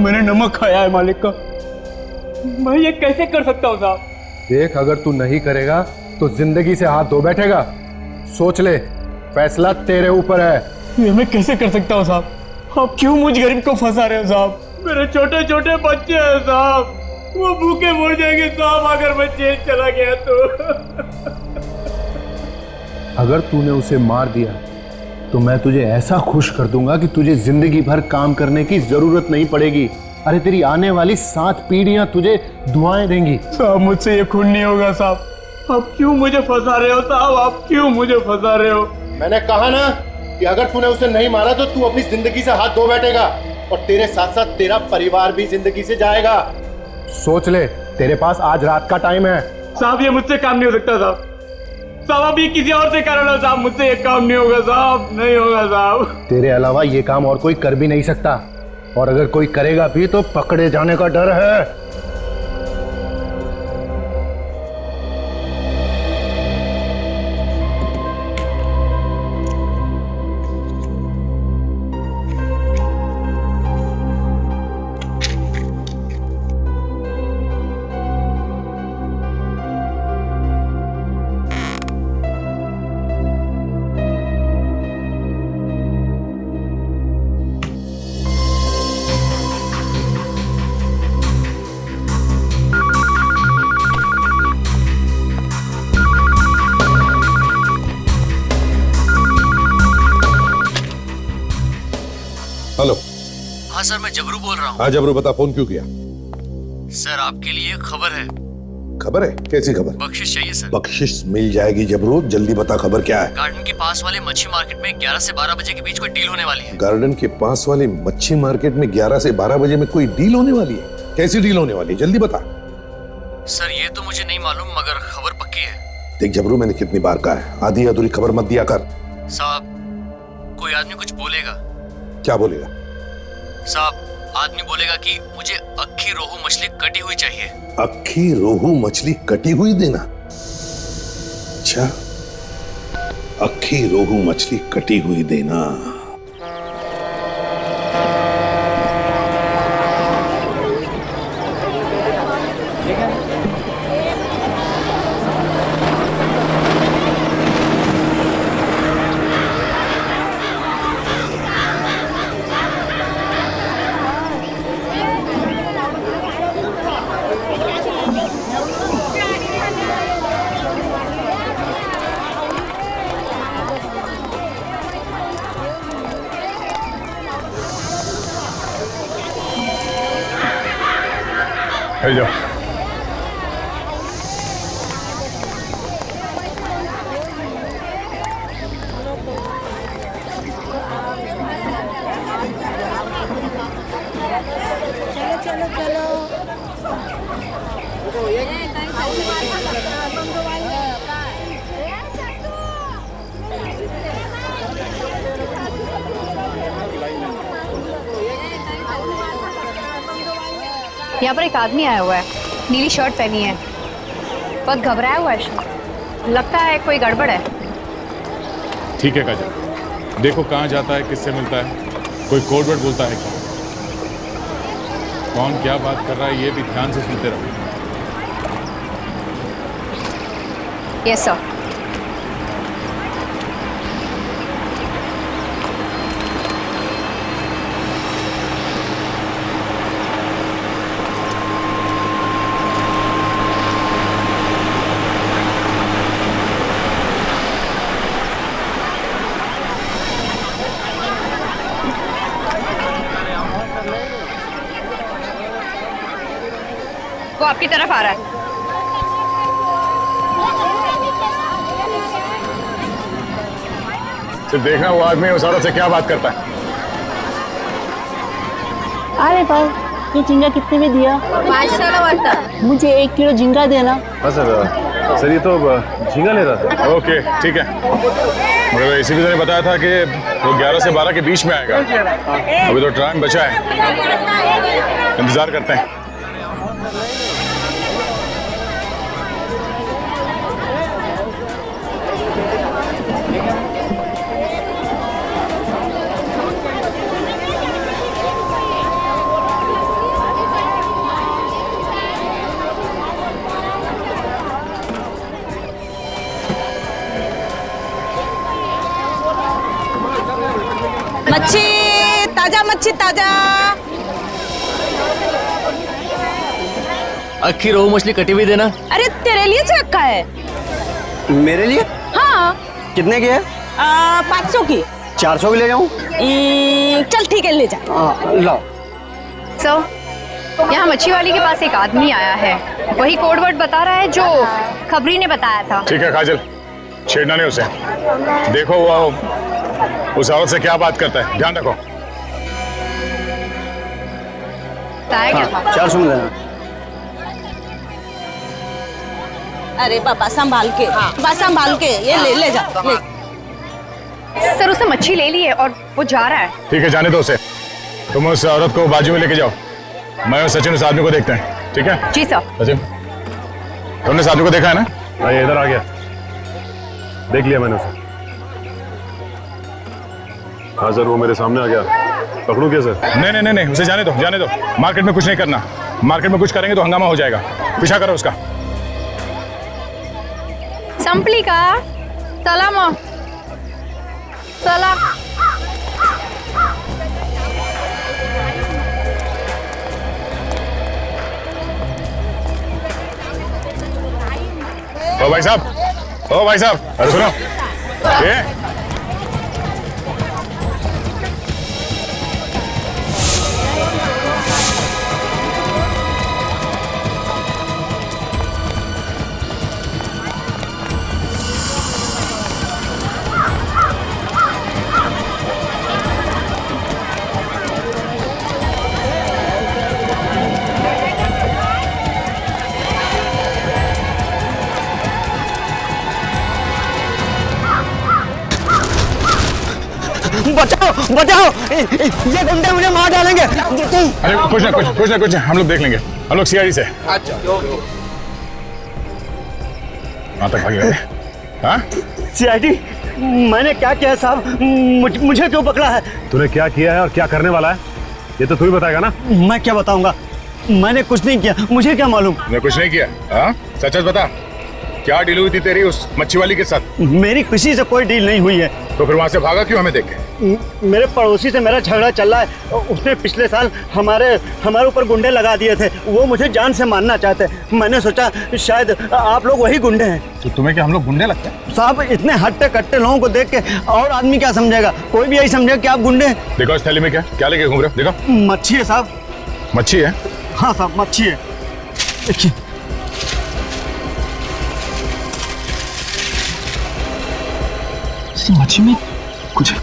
मैंने नमक खाया है मालिक का। मैं ये कैसे कर सकता हूँ साहब? देख, अगर तू नहीं करेगा तो जिंदगी से हाथ धो बैठेगा। सोच ले, फैसला तेरे ऊपर है। ये मैं कैसे कर सकता हूँ साहब? आप क्यों मुझ गरीब को फंसा रहे हो साहब? मेरे छोटे छोटे बच्चे हैं साहब, वो भूखे मर जाएंगे साहब अगर मैं जेल चला गया तो। अगर तूने उसे मार दिया तो मैं तुझे ऐसा खुश कर दूंगा कि तुझे जिंदगी भर काम करने की जरूरत नहीं पड़ेगी। अरे तेरी आने वाली 7 पीढ़ियां तुझे दुआएं देंगी। साहब मुझसे ये खून नहीं होगा साहब। आप क्यों मुझे फंसा रहे हो साहब? आप क्यों मुझे फंसा रहे हो? मैंने कहा ना कि अगर तूने उसे नहीं मारा तो तू अपनी जिंदगी से हाथ धो बैठेगा और तेरे साथ साथ तेरा परिवार भी जिंदगी से जाएगा। सोच ले, तेरे पास आज रात का टाइम है। साहब ये मुझसे काम नहीं हो सकता साहब। साहब आप ये किसी और से कर लो साहब, मुझसे ये काम नहीं होगा साहब, नहीं होगा साहब। तेरे अलावा ये काम और कोई कर भी नहीं सकता, और अगर कोई करेगा भी तो पकड़े जाने का डर है। हेलो। हाँ सर, मैं जबरू बोल रहा हूँ। हाँ जबरू, बता, फोन क्यों किया? सर आपके लिए खबर है। खबर है? कैसी खबर? बख्शिश चाहिए सर। बख्शिश मिल जाएगी जबरू, जल्दी बता खबर क्या है। गार्डन के पास वाले मच्छी मार्केट में 11 से 12 बजे के बीच कोई डील होने वाली है। गार्डन के पास वाली मच्छी मार्केट में 11 से 12 बजे में कोई डील होने वाली है? कैसी डील होने वाली है, जल्दी बता। सर ये तो मुझे नहीं मालूम, मगर खबर पक्की है। देख जबरू, मैंने कितनी बार कहा है, आधी अधूरी खबर मत दिया कर। साहब कोई आदमी कुछ बोलेगा। क्या बोलेगा? साहब आदमी बोलेगा कि मुझे अक्खी रोहू मछली कटी हुई चाहिए। अक्खी रोहू मछली कटी हुई देना? अच्छा, अक्खी रोहू मछली कटी हुई देना। जाओ। चलो चलो यहाँ पर एक आदमी आया हुआ है, नीली शर्ट पहनी है, बहुत घबराया हुआ है, लगता है कोई गड़बड़ है। ठीक है काजल, देखो कहाँ जाता है, किससे मिलता है, कोई कोड वर्ड बोलता है क्या, कौन क्या बात कर रहा है, ये भी ध्यान से सुनते रहो। Yes sir. वो आपकी तरफ आ रहा है। सिर्फ देखना वो आदमी उस औरत से क्या बात करता है। अरे भाई, ये झींगा कितने में दिया? 500 वाला। मुझे 1 किलो झींगा देना। हाँ सर ये तो झींगा ले रहा था। ओके ठीक है, मगर इसी ने बताया था कि वो 11 से 12 के बीच में आएगा। अभी तो टाइम बचा है, इंतजार करते हैं। मच्छी ताजा। अक्खी रोहू मछली कटी हुई देना। अरे तेरे लिए से रखा है। मेरे लिए हाँ कितने की है? 500 की। 400 की ले जाऊं? चल ठीक है, ले जा। लाओ। सर, यहाँ मच्छी वाली के पास एक आदमी आया है, वही कोड वर्ड बता रहा है जो खबरी ने बताया था। ठीक है काजल, छेड़ना नहीं उसे। देखो वो उस औरत से क्या बात करता है, ध्यान रखो। बताया क्या था? 400 में देना। अरे पापा संभाल के, बस संभाल के, ये ले जा ले। सर उसने मच्छी ले ली है और वो जा रहा है। ठीक है, जाने दो उसे। तुम उस औरत को बाजू में लेके जाओ, मैं और सचिन उस आदमी को देखते हैं। ठीक है जी सर। सचिन, तुमने इस आदमी को देखा है ना? भाई इधर आ गया, देख लिया मैंने उसे। हाँ सर, वो मेरे सामने आ गया। पकड़ू क्या सर? नहीं, उसे जाने दो। मार्केट में कुछ नहीं करना, मार्केट में कुछ करेंगे तो हंगामा हो जाएगा। पीछा करो उसका। संपली का चला मग चला। ओ भाई साहब, अरे सुनो ये बचाओ, ये गुंडे मुझे मार डालेंगे। अरे कुछ ना, हम लोग देख लेंगे। हम लोग सीआईडी से। अच्छा वहां तक भागे। हाँ सीआईडी, मैंने क्या किया साहब? मुझे क्यों पकड़ा है? तूने क्या किया है और क्या करने वाला है, ये तो तू ही बताएगा ना। मैं क्या बताऊंगा? मैंने कुछ नहीं किया, मुझे क्या मालूम? तूने कुछ नहीं किया? हाँ सच बता, क्या डील हुई थी तेरी उस मच्छी वाली के साथ? मेरी किसी से कोई डील नहीं हुई है। तो फिर वहां से भागा क्यों हमें देख के? मेरे पड़ोसी से मेरा झगड़ा चल रहा है। उसने पिछले साल हमारे ऊपर गुंडे लगा दिए थे। वो मुझे जान से मारना चाहते। मैंने सोचा शायद आप लोग वही गुंडे हैं। तो तुम्हें क्या हम लोग गुंडे लगते हैं? साहब इतने हट्टे कट्टे लोगों को देख के और आदमी क्या समझेगा? कोई भी यही समझेगा कि आप गुंडे हैं। देखो इस थैली में क्या लेके घूम रहे हो? देखो मच्छी है साहब। मच्छी है? हाँ साहब मच्छी है, देखिए। मच्छी में कुछ है।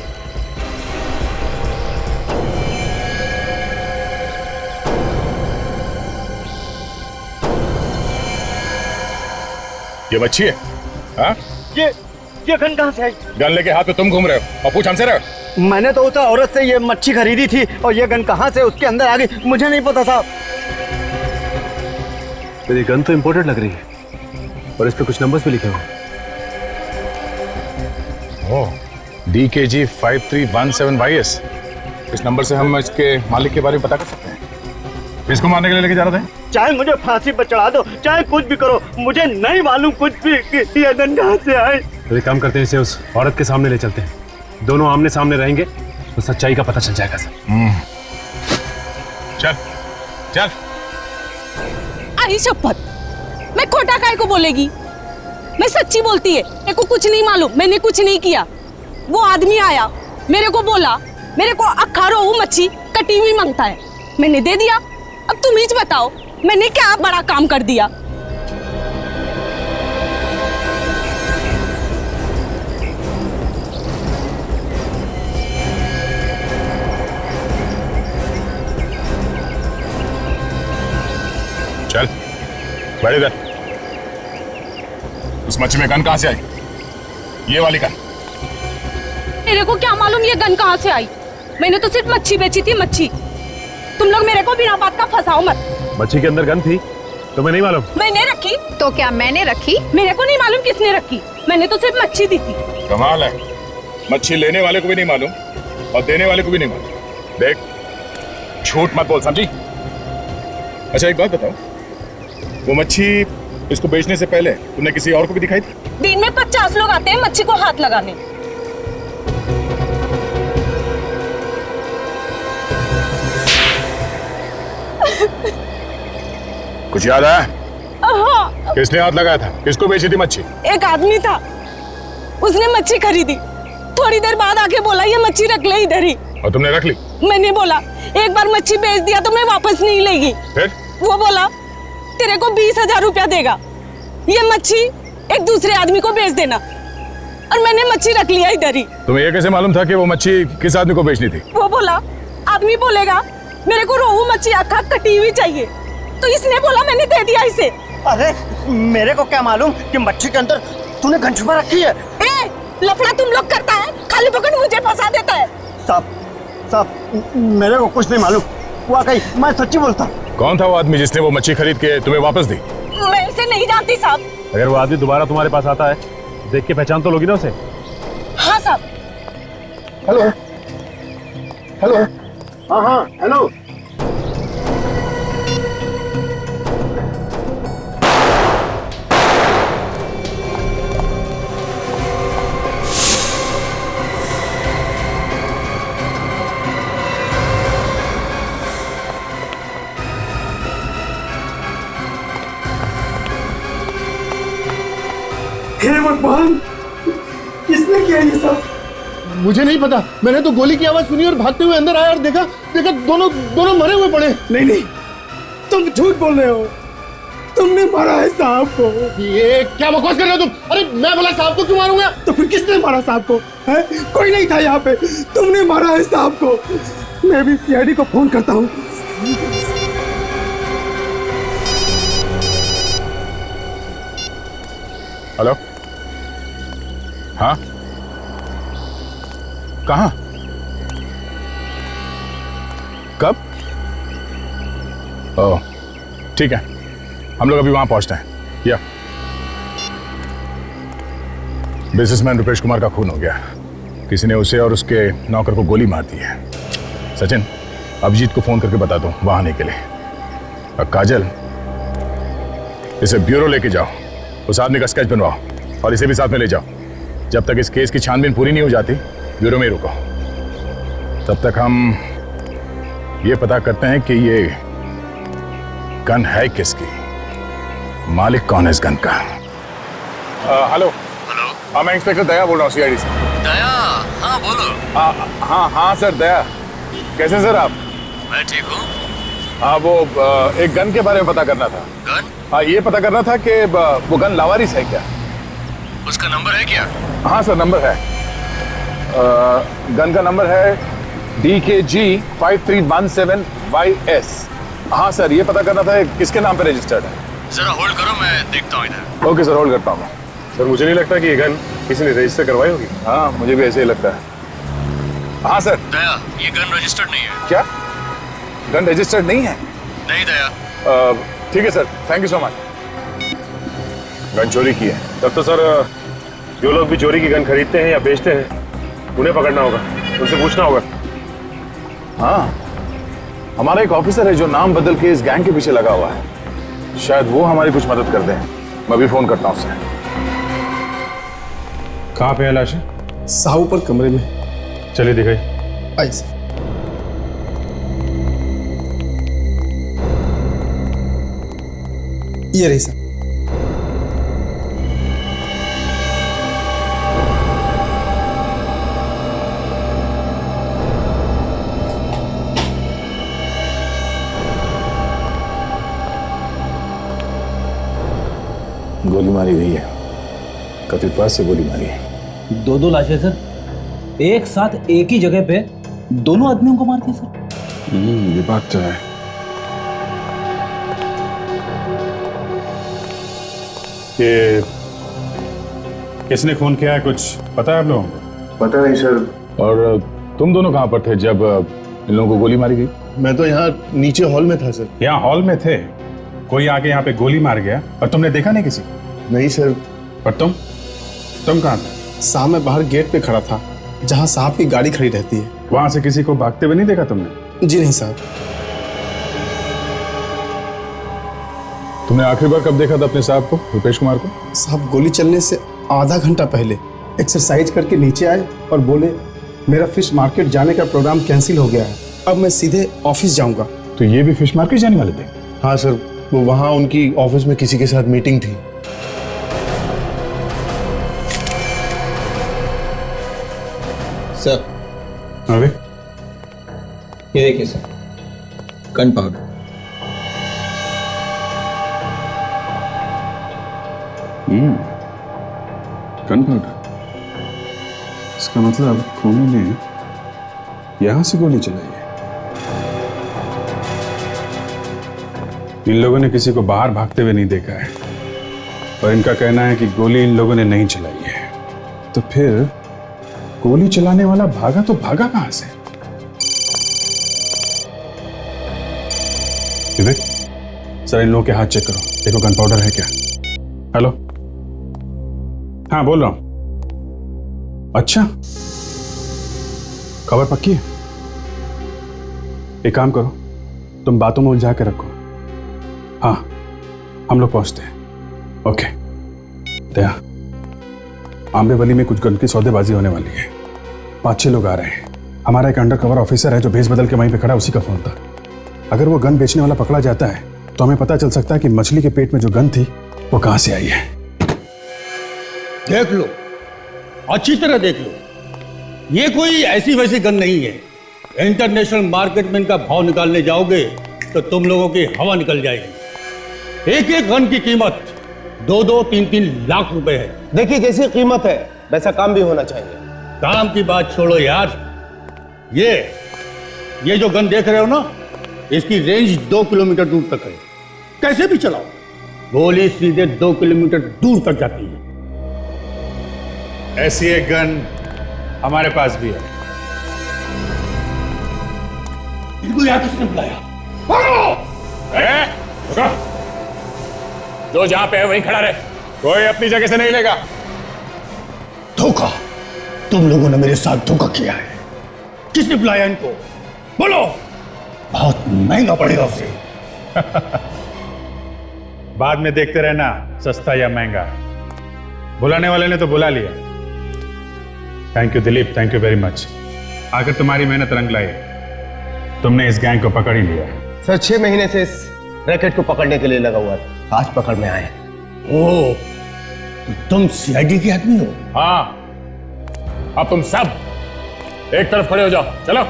ये मच्छी है? हाँ ये गन कहाँ से आई? गन लेके हाथ में तुम घूम रहे हो और पूछ हमसे रहे हो? मैंने तो उस औरत से ये मच्छी खरीदी थी और ये गन कहाँ से उसके अंदर आ गई मुझे नहीं पता साहब। मेरी गन तो इंपोर्टेड लग रही है और इस पे कुछ नंबर्स भी लिखे हुए हैं। DKG 5317YS। इस नंबर से हम इसके मालिक के बारे में पता कर सकते हैं। इसको मारने के लिए लेके जा रहे थे? चाहे मुझे फांसी पर चढ़ा दो, चाहे कुछ भी करो, मुझे नहीं मालूम कुछ भी कि ये गन कहाँ से आई। तो एक काम करते हैं, इसे उस औरत के सामने ले चलते हैं। दोनों आमने सामने रहेंगे तो सच्चाई का पता चल जाएगा सर। चल। आई शपथ, मैं खोटा काय को बोलेगी? मैं सच्ची बोलती है, मेरे को कुछ नहीं मालूम, मैंने कुछ नहीं किया। वो आदमी आया, मेरे को बोला मेरे को अक्खा रोहू मच्छी कटी हुई मांगता है, मैंने दे दिया। अब तुम ही बताओ मैंने क्या बड़ा काम कर दिया? चल बैठ इधर। उस मच्छी में गन कहाँ से आई? ये वाली गन? मेरे को क्या मालूम ये गन कहाँ से आई? मैंने तो सिर्फ मच्छी बेची थी, मच्छी। तुम लोग मेरे को बिना बात का फंसाओ मत। मच्छी के अंदर गन थी? तुम्हें नहीं मालूम? मैंने रखी। तो क्या मैंने रखी? मेरे को नहीं मालूम किसने रखी, मैंने तो सिर्फ मच्छी दी थी। कमाल है, मच्छी लेने वाले को भी नहीं मालूम और देने वाले को भी नहीं मालूम। देख, झूठ मत बोल, समझी? अच्छा एक बात बताओ, वो मच्छी इसको बेचने से पहले तुमने किसी और को भी दिखाई थी? दिन में 50 लोग आते हैं मच्छी को हाथ लगाने। कुछ याद आया? हाँ, किसने हाथ लगाया था? किसको बेची थी मच्छी? एक आदमी था, उसने मच्छी खरीदी, थोड़ी देर बाद आके बोला ये मच्छी रख ले इधर ही। और तुमने रख ली? मैंने बोला एक बार मच्छी बेच दिया तो मैं वापस नहीं लेगी। फिर? वो बोला तेरे को 20,000 रुपया देगा, ये मच्छी एक दूसरे आदमी को बेच देना, और मैंने मच्छी रख लिया इधर ही। तुम्हें ये कैसे मालूम था कि वो मच्छी किस आदमी को बेचनी थी? वो बोला आदमी बोलेगा मेरे को रोहू मच्छी अक्खा कटी हुई चाहिए, तो इसने बोला मैंने दे दिया इसे। अरे मेरे को क्या मालूम कि मच्छी के अंदर तूने गन छुपा रखी है। ए, लफड़ा तुम लोग करता है, खाली पकड़ मुझे फंसा देता है। साहब मेरे को कुछ नहीं मालूम, वाकई मैं सच्ची बोलता। कौन था वो आदमी जिसने वो मच्छी खरीद के तुम्हें वापस दी? मैं इसे नहीं जानती साहब। अगर वो आदमी दोबारा तुम्हारे पास आता है, देख के पहचान तो लोगी ना उसे? हाँ साहब। हेलो हेलो, हाँ हाँ हेलो। हे भगवान, किसने किया ये सब? मुझे नहीं पता, मैंने तो गोली की आवाज सुनी और भागते हुए अंदर आया और देखा दोनों मरे हुए पड़े। नहीं, तुम झूठ बोल रहे हो, तुमने मारा है साहब को। ये क्या बकवास कर रहे हो तुम? अरे मैं बोला साहब को क्यों मारूंगा? तो फिर किसने मारा साहब को? है? कोई नहीं था यहाँ पे, तुमने मारा है साहब को। मैं भी सीआईडी को फोन करता हूँ। हेलो, हाँ, कहाँ, कब? ओह ठीक है, हम लोग अभी वहां पहुंचते हैं। या बिजनेसमैन रुपेश कुमार का खून हो गया, किसी ने उसे और उसके नौकर को गोली मार दी है। सचिन, अभिजीत को फोन करके बता दो वहां आने के लिए। और काजल, इसे ब्यूरो लेके जाओ, उस आदमी का स्केच बनवाओ और इसे भी साथ में ले जाओ। जब तक इस केस की छानबीन पूरी नहीं हो जाती, ब्यूरो में रुको। तब तक हम ये पता करते हैं कि ये गन है किसकी, मालिक कौन है इस गन का। Hello hello. हाँ, मैं इंस्पेक्टर दया बोल रहा हूँ सीआईडी से। दया? हाँ बोलो। हाँ सर, दया। कैसे सर आप? मैं ठीक हूँ। हाँ, वो एक गन के बारे में पता करना था। गन? हाँ, ये पता करना था कि वो गन लावारिस है क्या? उसका नंबर है क्या? हाँ सर, नंबर है। गन का नंबर है DKG 5317YS। हाँ सर, ये पता करना था किसके नाम पे रजिस्टर्ड है। जरा होल्ड करो, मैं देखता हूँ इधर। ओके सर, होल्ड करता हूँ। सर मुझे नहीं लगता कि ये गन किसी ने रजिस्टर करवाई होगी। हाँ, मुझे भी ऐसे ही लगता है। हाँ सर। दया, ये गन रजिस्टर्ड नहीं है। क्या गन रजिस्टर्ड नहीं है? नहीं दया। ठीक है sir, thank you so much. Gun चोरी की है। तब तो सर जो लोग भी चोरी की गन खरीदते हैं या बेचते हैं, उन्हें पकड़ना होगा, उनसे पूछना होगा। हाँ, हमारा एक ऑफिसर है जो नाम बदल के इस गैंग के पीछे लगा हुआ है, शायद वो हमारी कुछ मदद कर दें। मैं भी फोन करता हूँ उससे। कहाँ पे है लाशें? साहब ऊपर कमरे में। चलिए दिखाई। आई सर। ये रही सर। गोली मारी गई है, कथित पास से गोली मारी है। दो लाशें सर, एक साथ एक ही जगह पे दोनों आदमियों को मार दिया सर। ये बात तो है। ये किसने खून किया है, कुछ पता है आप लोगों को? पता नहीं सर। और तुम दोनों कहाँ पर थे जब इन लोगों को गोली मारी गई? मैं तो यहाँ नीचे हॉल में था सर। यहाँ हॉल में थे, कोई आके यहाँ पे गोली मार गया और तुमने देखा नहीं किसी? नहीं सर। पर तुम कहाँ थे? साहब मैं बाहर गेट पे खड़ा था, जहाँ साहब की गाड़ी खड़ी रहती है। वहां से किसी को भागते हुए नहीं देखा तुमने? जी नहीं साहब। तुमने आखिरी बार कब देखा था अपने साहब को, रुपेश कुमार को? साहब गोली चलने से आधा घंटा पहले एक्सरसाइज करके नीचे आए और बोले मेरा फिश मार्केट जाने का प्रोग्राम कैंसिल हो गया है, अब मैं सीधे ऑफिस जाऊंगा। तो ये भी फिश मार्केट जाने वाले थे? हाँ सर, वो वहां उनकी ऑफिस में किसी के साथ मीटिंग थी। सर अरे ये देखिए sir, gun powder. Gun powder. इसका मतलब खूनी ने यहां से गोली चलाई है। इन लोगों ने किसी को बाहर भागते हुए नहीं देखा है और इनका कहना है कि गोली इन लोगों ने नहीं चलाई है। तो फिर गोली चलाने वाला भागा तो भागा कहां से? विवेक, सर इन लोगों के हाथ चेक करो, देखो गन पाउडर है क्या। हेलो, हाँ बोल रहा हूं। अच्छा, खबर पक्की है? एक काम करो, तुम बातों में उलझा के रखो। हाँ, हम लोग पहुंचते हैं। ओके। दया, आंबेवली में कुछ गन की सौदेबाजी होने वाली है। 5-6 लोग आ रहे हैं। हमारा एक अंडर कवर ऑफिसर है जो भेस बदल के वहीं पे खड़ा, उसी का फोन था। अगर वो गन बेचने वाला पकड़ा जाता है तो हमें पता चल सकता है कि मछली के पेट में जो गन थी वो कहां से आई है। देख लो, अच्छी तरह देख लो, ये कोई ऐसी वैसी गन नहीं है। इंटरनेशनल मार्केट में इनका भाव निकालने जाओगे तो तुम लोगों की हवा निकल जाएगी। एक एक गन की कीमत 2-2, 3-3 लाख रुपए है। देखिए, जैसी कीमत है वैसा काम भी होना चाहिए। काम की बात छोड़ो यार, ये जो गन देख रहे हो ना, इसकी रेंज 2 किलोमीटर दूर तक है। कैसे भी चलाओ, गोली सीधे 2 किलोमीटर दूर तक जाती है। ऐसी एक गन हमारे पास भी है। इनको यहाँ किसने बुलाया? जो जहां पे है वहीं खड़ा रहे, कोई अपनी जगह से नहीं लेगा। धोखा, तुम लोगों ने मेरे साथ धोखा किया है। किसने बुलाया इनको? बोलो, बहुत महंगा पड़ेगा उसे। बाद में देखते रहना सस्ता या महंगा। बुलाने वाले ने तो बुला लिया। Thank you Dilip, thank you very much. आखिर तुम्हारी मेहनत रंग लाई, तुमने इस गैंग को पकड़ ही लिया। सर 6 महीने से इस रैकेट को पकड़ने के लिए लगा हुआ था, आज पकड़ में आए। ओ, तो तुम सीआईडी के आदमी हो? हाँ, अब तुम सब एक तरफ खड़े हो जाओ। चलो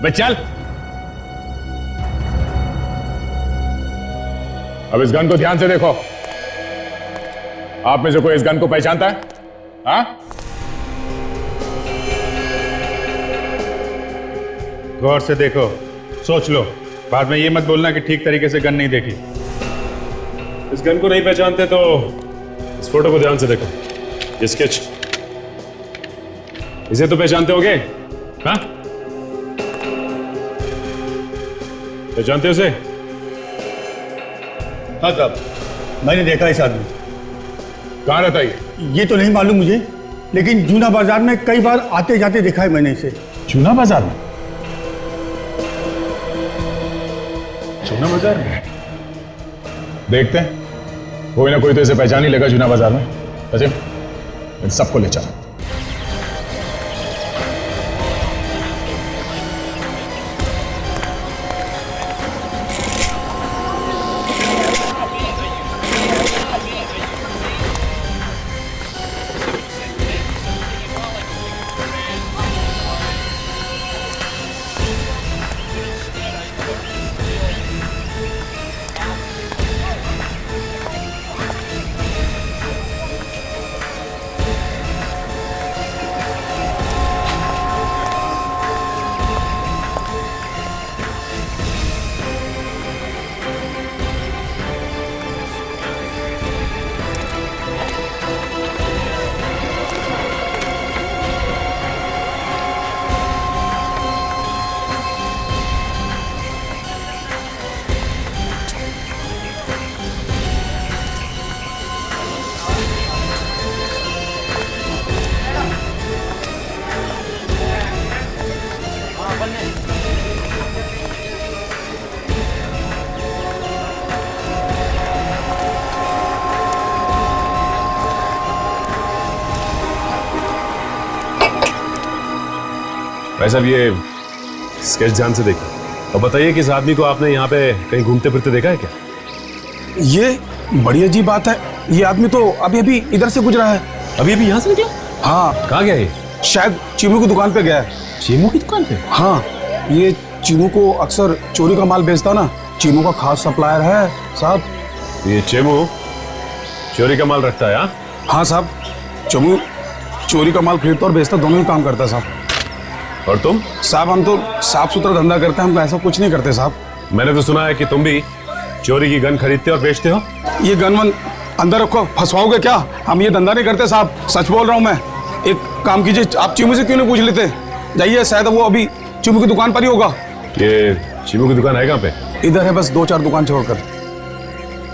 बे चल। अब इस गन को ध्यान से देखो। आप में से कोई इस गन को पहचानता है? हाँ, गौर से देखो, सोच लो, बाद में ये मत बोलना कि ठीक तरीके से गन नहीं देखी। इस गन को नहीं पहचानते तो इस फोटो को ध्यान से देखो, ये स्केच, इसे तो पहचानते होगे? हाँ, पहचानते हो उसे? हाँ साहब, मैंने देखा इस आदमी। कहाँ रहता है ये तो नहीं मालूम मुझे, लेकिन जूना बाजार में कई बार आते जाते देखा है मैंने इसे। जूना बाजार में? जूना बाजार में देखते हैं, कोई ना कोई तो इसे पहचान ही लेगा जूना बाजार में। सचिन, इन सबको ले चलो। भाई साहब, ये स्केच ध्यान से देखो। और बताइए कि इस आदमी को आपने यहाँ पे कहीं घूमते फिरते देखा है क्या? ये बड़ी अजीब बात है। ये आदमी तो अभी अभी इधर से गुजरा है। अभी अभी यहाँ से निकला? हाँ। कहाँ गया ये? शायद चीमू की दुकान पे गया है। चीमू की दुकान पे? हाँ, ये चीमू को अक्सर चोरी का माल बेचता ना, चीमू का खास सप्लायर है साहब। ये चीमू चोरी का माल रखता है? हाँ साहब, चीमू चोरी का माल खरीदता और बेचता दोनों ही काम करता है साहब। और तुम? साहब हम तो साफ सुथरा धंधा करते हैं, हम ऐसा कुछ नहीं करते साहब। मैंने तो सुना है कि तुम भी चोरी की गन खरीदते और बेचते हो। ये गन वन अंदर रखो, फंसवाओगे क्या? हम ये धंधा नहीं करते साहब, सच बोल रहा हूँ मैं। एक काम कीजिए, आप चीमू से क्यों नहीं पूछ लेते? जाइए, शायद वो अभी चीमू की दुकान पर ही होगा। ये चीमू की दुकान है कहाँ पे? इधर है, बस 2-4 दुकान छोड़कर।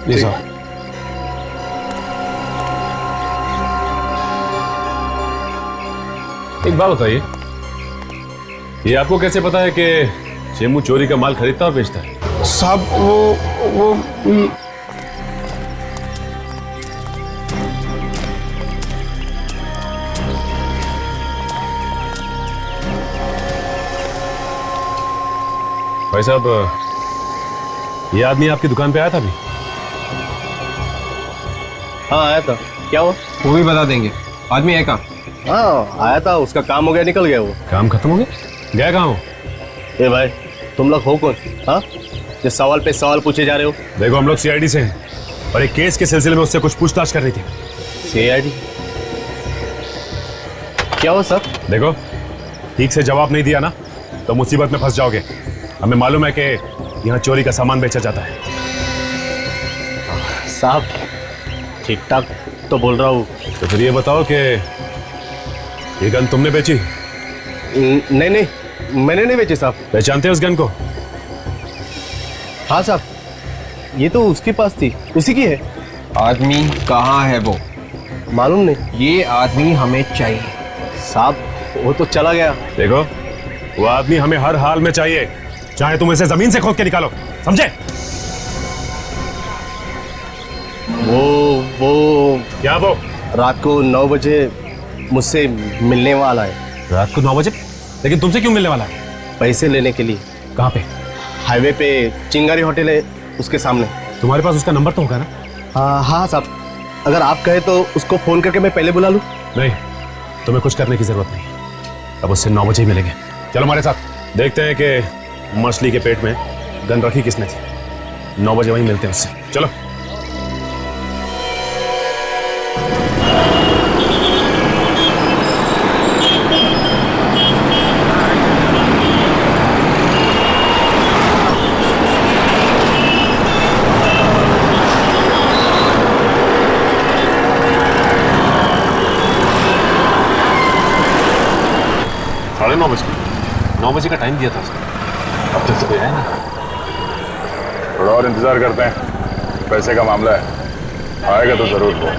जी साहब। एक बात बताइए, ये आपको कैसे पता है कि चीमू चोरी का माल खरीदता और बेचता है? साहब वो भाई साहब, ये आदमी आपकी दुकान पे आया था अभी? हाँ आया था। क्या हुआ? वो भी बता देंगे। आदमी है कहाँ? हाँ आया था, उसका काम हो गया, निकल गया वो। काम खत्म हो गया? गया कहाँ हो? ए भाई, तुम लोग हो कौन? हाँ, जो सवाल पे सवाल पूछे जा रहे हो? देखो, हम लोग सीआईडी से हैं और एक केस के सिलसिले में उससे कुछ पूछताछ कर रही थी। सीआईडी? क्या हुआ सर? देखो, ठीक से जवाब नहीं दिया ना तो मुसीबत में फंस जाओगे। हमें मालूम है कि यहाँ चोरी का सामान बेचा जाता है। साहब ठीक ठाक तो बोल रहा हूँ। तो फिर ये बताओ कि ये गन तुमने बेची? नहीं नहीं, मैंने नहीं बेची साहब। पहचानते हो उस गन को? हाँ साहब, ये तो उसके पास थी, उसी की है। आदमी कहाँ है वो? मालूम नहीं। ये आदमी हमें चाहिए साहब। वो तो चला गया। देखो, वो आदमी हमें हर हाल में चाहिए, चाहे तुम इसे जमीन से खोद के निकालो, समझे? वो क्या? वो रात को 9 बजे मुझसे मिलने वाला है। रात को 9 बजे? लेकिन तुमसे क्यों मिलने वाला है? पैसे लेने के लिए। कहाँ पे? हाईवे पे चिंगारी होटल है, उसके सामने। तुम्हारे पास उसका नंबर तो होगा ना? हाँ साहब, अगर आप कहे तो उसको फोन करके मैं पहले बुला लूं। नहीं, तुम्हें कुछ करने की जरूरत नहीं, अब उससे 9 बजे ही मिलेंगे। चलो हमारे साथ, देखते हैं कि मछली के पेट में गन रखी किसने थी। 9 बजे वहीं मिलते हैं उससे। चलो। साढ़े 9 बजे? 9 बजे का टाइम दिया था उसने, अब तक तो कोई आया नहीं। थोड़ा और इंतजार करते हैं, पैसे का मामला है, आएगा तो जरूर वो।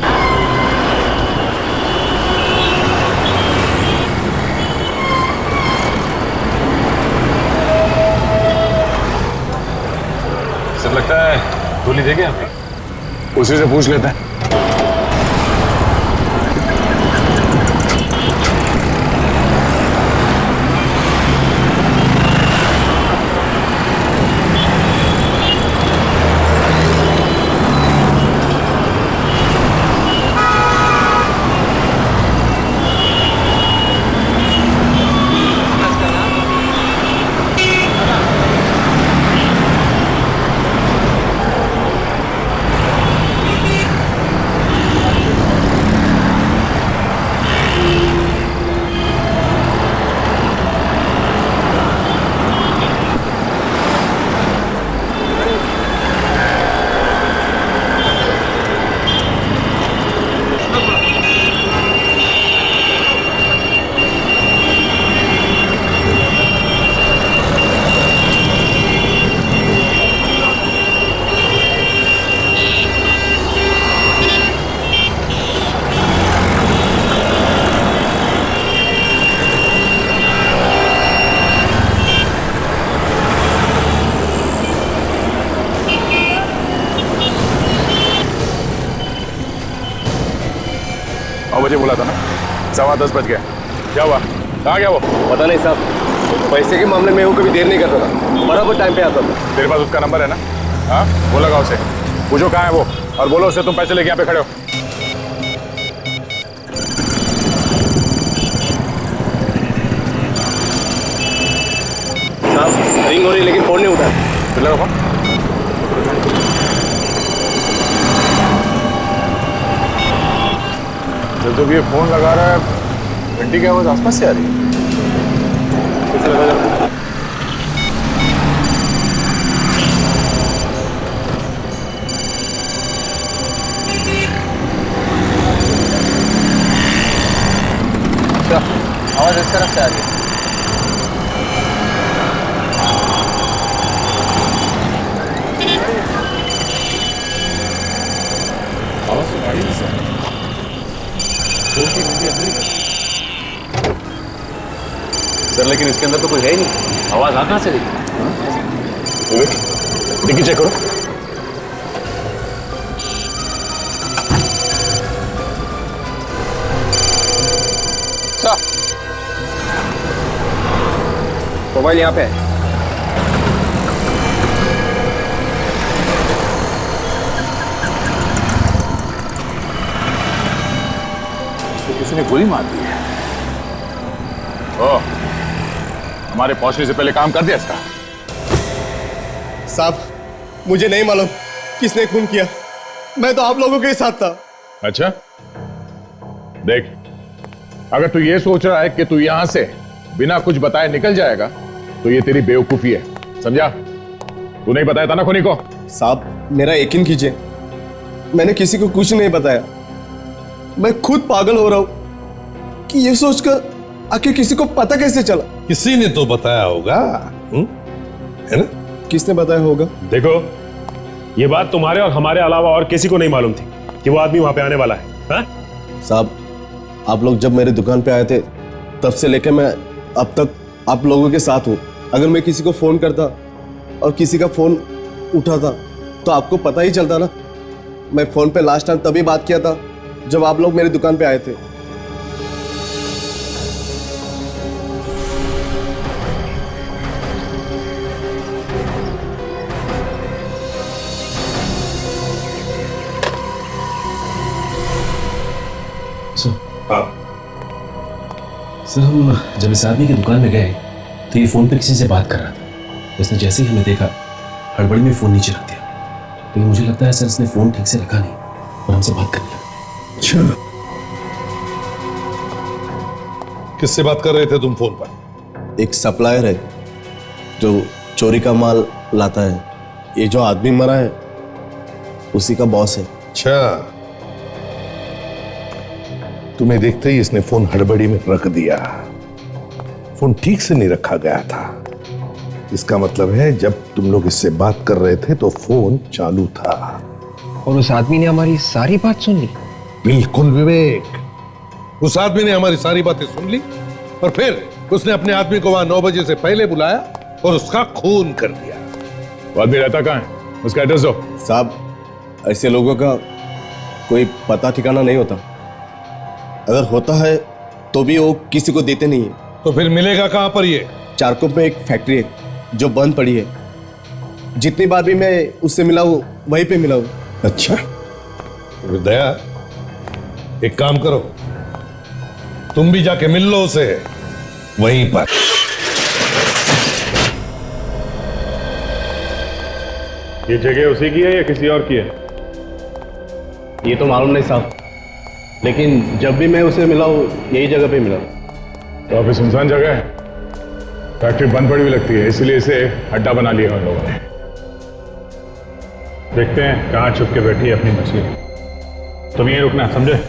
सब लगता है गोली दे गया हमें। उसी से पूछ लेते हैं। बजे बोला था ना, 10:15 बज गया। क्या हुआ? कहाँ गया वो? पता नहीं साहब, पैसे के मामले में वो कभी देर नहीं करता था, बराबर टाइम पे आता था। तेरे पास उसका नंबर है ना? हाँ, वो लगाओ उसे, पूछो कहाँ है वो, और बोलो उसे तुम पैसे लेके यहाँ पे खड़े हो। साहब रिंग हो रही लेकिन फोन नहीं उठा। फिर लगाओ फोन। जब ये फोन लगा रहा है, घंटी की आवाज आसपास से आ रही है। आवाज इस तरफ से आ रही है। आवाज तो गाड़ी से सर लेकिन इसके अंदर तो कोई है ही नहीं, आवाज आ कहां से रही? डिक्की चेक करो। मोबाइल यहाँ पे है। तो किसी ने गोली मार दी है। ओह, हमारे पहुंचने से पहले काम कर दिया इसका। साहब मुझे नहीं मालूम किसने खून किया, मैं तो आप लोगों के साथ था। अच्छा, देख, अगर तू ये सोच रहा है कि तू यहां से बिना कुछ बताए निकल जाएगा तो ये तेरी बेवकूफी है, समझा? तू नहीं बताया था ना खूनी को? साहब मेरा यकीन कीजिए, मैंने किसी को कुछ नहीं बताया। मैं खुद पागल हो रहा हूं कि ये सोचकर आखिर किसी को पता कैसे चला। किसी ने तो बताया होगा, है ना? किसने बताया होगा? देखो, ये बात तुम्हारे और हमारे अलावा और किसी को नहीं मालूम थी कि वो आदमी वहां पे आने वाला है। हाँ? साहब आप लोग जब मेरे दुकान पे आए थे तब से लेकर मैं अब तक आप लोगों के साथ हूँ। अगर मैं किसी को फोन करता और किसी का फोन उठाता तो आपको पता ही चलता ना। मैं फोन पे लास्ट टाइम तभी बात किया था जब आप लोग मेरी दुकान पे आए थे। सर हम जब इस आदमी की दुकान में गए तो ये फोन पे किसी से बात कर रहा था। उसने जैसे ही हमें देखा हड़बड़ी में फोन नीचे रख दिया। लेकिन मुझे लगता है सर इसने फोन ठीक से रखा नहीं और हमसे बात करने लगा। अच्छा, किससे बात कर रहे थे तुम फोन पर? एक सप्लायर है जो चोरी का माल लाता है। ये जो आदमी मरा है उसी का बॉस है। अच्छा, तुम्हें देखते ही इसने फोन हड़बड़ी में रख दिया। फोन ठीक से नहीं रखा गया था। इसका मतलब है जब तुम लोग इससे बात कर रहे थे तो फोन चालू था। और उस आदमी ने हमारी सारी बात सुन ली। बिल्कुल विवेक, उस आदमी ने हमारी सारी बातें सुन ली और फिर उसने अपने आदमी को वहां 9 बजे से पहले बुलाया और उसका खून कर दिया। वो आदमी रहता कहाँ है? उसका एड्रेस दो। साहब ऐसे लोगों का कोई पता ठिकाना नहीं होता। अगर होता है तो भी वो किसी को देते नहीं है। तो फिर मिलेगा कहां पर ये? चारकोप में एक फैक्ट्री है जो बंद पड़ी है। जितनी बार भी मैं उससे मिला हूं वहीं पे मिला हूं। अच्छा, तो दया एक काम करो, तुम भी जाके मिल लो उसे वहीं पर। ये जगह उसी की है या किसी और की है? ये तो मालूम नहीं साहब, लेकिन जब भी मैं उसे मिला हूं यही जगह पे मिला। तो ऑफिस सुनसान जगह है, फैक्ट्री बंद पड़ी हुई लगती है, इसलिए इसे अड्डा बना लिया उन लोगों ने। देखते हैं कहाँ छुप के बैठी है अपनी मछली। तुम यहीं रुकना, समझे?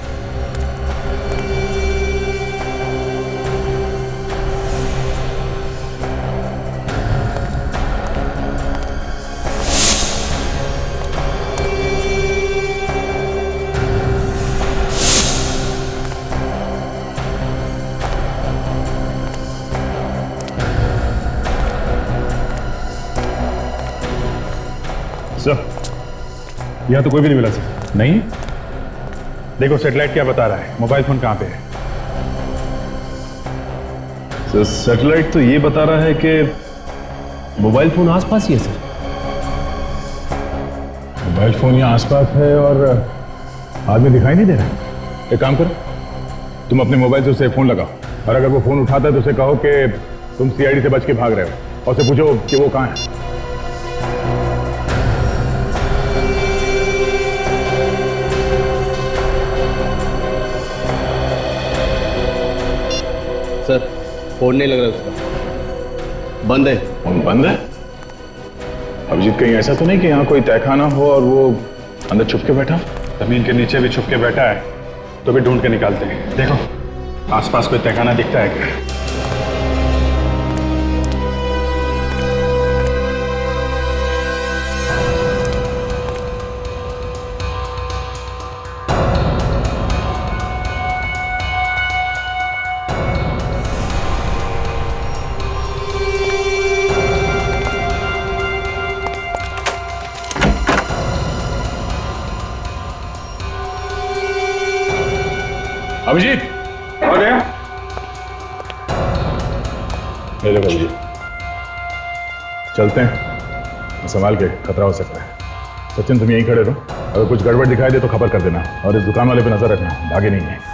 सर, यहाँ तो कोई भी नहीं मिला सर। नहीं? देखो सेटेलाइट क्या बता रहा है, मोबाइल फोन कहाँ पे है? तो सैटेलाइट तो ये बता रहा है कि मोबाइल फोन आसपास ही है सर। मोबाइल फोन यहाँ आसपास है और आदमी दिखाई नहीं दे रहा। एक काम करो, तुम अपने मोबाइल से उसे फोन लगाओ और अगर वो फोन उठाता है तो उसे कहो कि तुम सीआईडी से बच के भाग रहे हो और उसे पूछो कि वो कहाँ है। सर फोन नहीं लग रहा उसका, बंद है। फोन बंद है? अभिजीत कहीं ऐसा तो नहीं कि यहाँ कोई तहखाना हो और वो अंदर छुप के बैठा? जमीन के नीचे भी छुप के बैठा है तो भी ढूंढ के निकालते हैं। देखो आसपास कोई तहखाना दिखता है क्या? अभिजीत आ गया? ले लो अभिजीत, चलते हैं, संभाल के, खतरा हो सकता है। सचिन तुम यहीं खड़े रहो, अगर कुछ गड़बड़ दिखाई दे तो खबर कर देना और इस दुकान वाले पे नजर रखना, भागे नहीं है।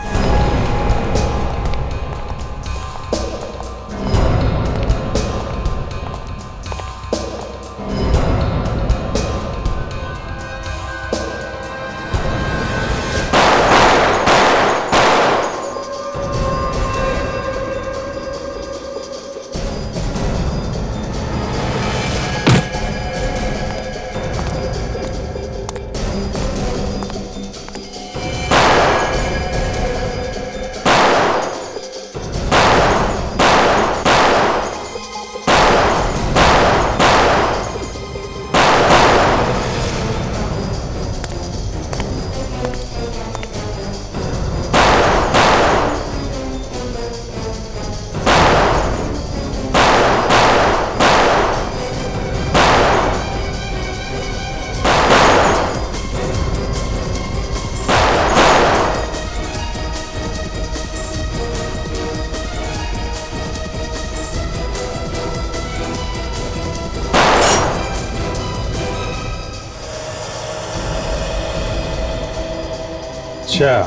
अच्छा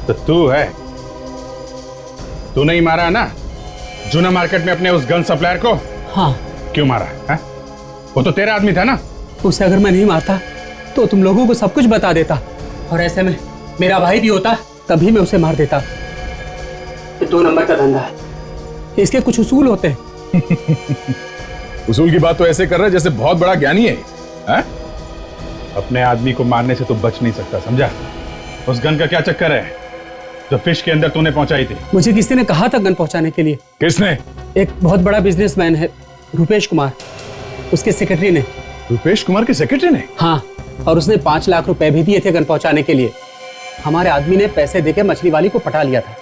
तो तू है, तू नहीं मारा ना जूना मार्केट में अपने उस गन सप्लायर को? हाँ। क्यों मारा है? वो तो तेरा आदमी था ना। उसे अगर मैं नहीं मारता तो तुम लोगों को सब कुछ बता देता, और ऐसे में मेरा भाई भी होता तभी मैं उसे मार देता। ये 2 नंबर का धंधा है, इसके कुछ उसूल होते हैं। उसूल की बात तो ऐसे कर रहा है जैसे बहुत बड़ा ज्ञानी है? अपने आदमी को मारने से तो बच नहीं सकता, समझा? उस गन का क्या चक्कर है जो फिश के अंदर तूने पहुंचाई थी? मुझे किसी ने कहा था गन पहुंचाने के लिए। किसने? एक बहुत बड़ा बिजनेसमैन है, रुपेश कुमार, उसके सेक्रेटरी ने। रुपेश कुमार के सेक्रेटरी ने? हाँ, और उसने 5 लाख रुपए भी दिए थे गन पहुंचाने के लिए। हमारे आदमी ने पैसे देके मछली वाली को पटा लिया था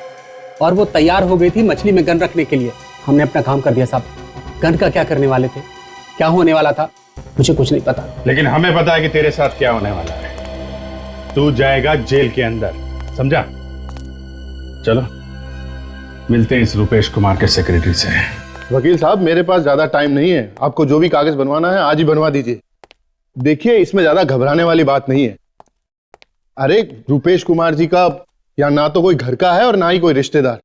और वो तैयार हो गई थी मछली में गन रखने के लिए। हमने अपना काम कर दिया साहब। गन का क्या करने वाले थे, क्या होने वाला था, मुझे कुछ नहीं पता। लेकिन हमें पता है कि तेरे साथ क्या होने वाला है। तू जाएगा जेल के अंदर, समझा? चलो मिलते हैं इस रुपेश कुमार के सेक्रेटरी से। वकील साहब मेरे पास ज्यादा टाइम नहीं है, आपको जो भी कागज बनवाना है आज ही बनवा दीजिए। देखिए इसमें ज्यादा घबराने वाली बात नहीं है। अरे रुपेश कुमार जी का यहाँ ना तो कोई घर का है और ना ही कोई रिश्तेदार।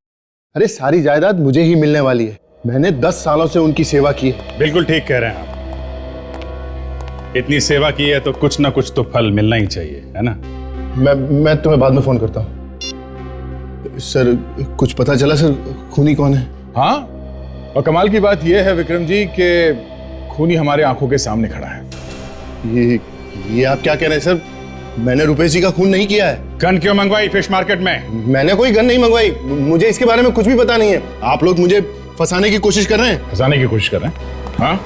अरे सारी जायदाद मुझे ही मिलने वाली है, मैंने 10 सालों से उनकी सेवा की है। बिल्कुल ठीक कह रहे हैं आप, इतनी सेवा की है तो कुछ ना कुछ तो फल मिलना ही चाहिए, है ना? मैं तुम्हें बाद में फोन करता हूँ। सर कुछ पता चला सर खूनी कौन है? हाँ, और कमाल की बात यह है विक्रम जी कि खूनी हमारे आंखों के सामने खड़ा है। ये आप क्या कह रहे हैं सर? मैंने रुपेश जी का खून नहीं किया है। गन क्यों मंगवाई फिश मार्केट में? मैंने कोई गन नहीं मंगवाई, मुझे इसके बारे में कुछ भी पता नहीं है। आप लोग मुझे फंसाने की कोशिश कर रहे हैं। फंसाने की कोशिश कर रहे हैं? हाँ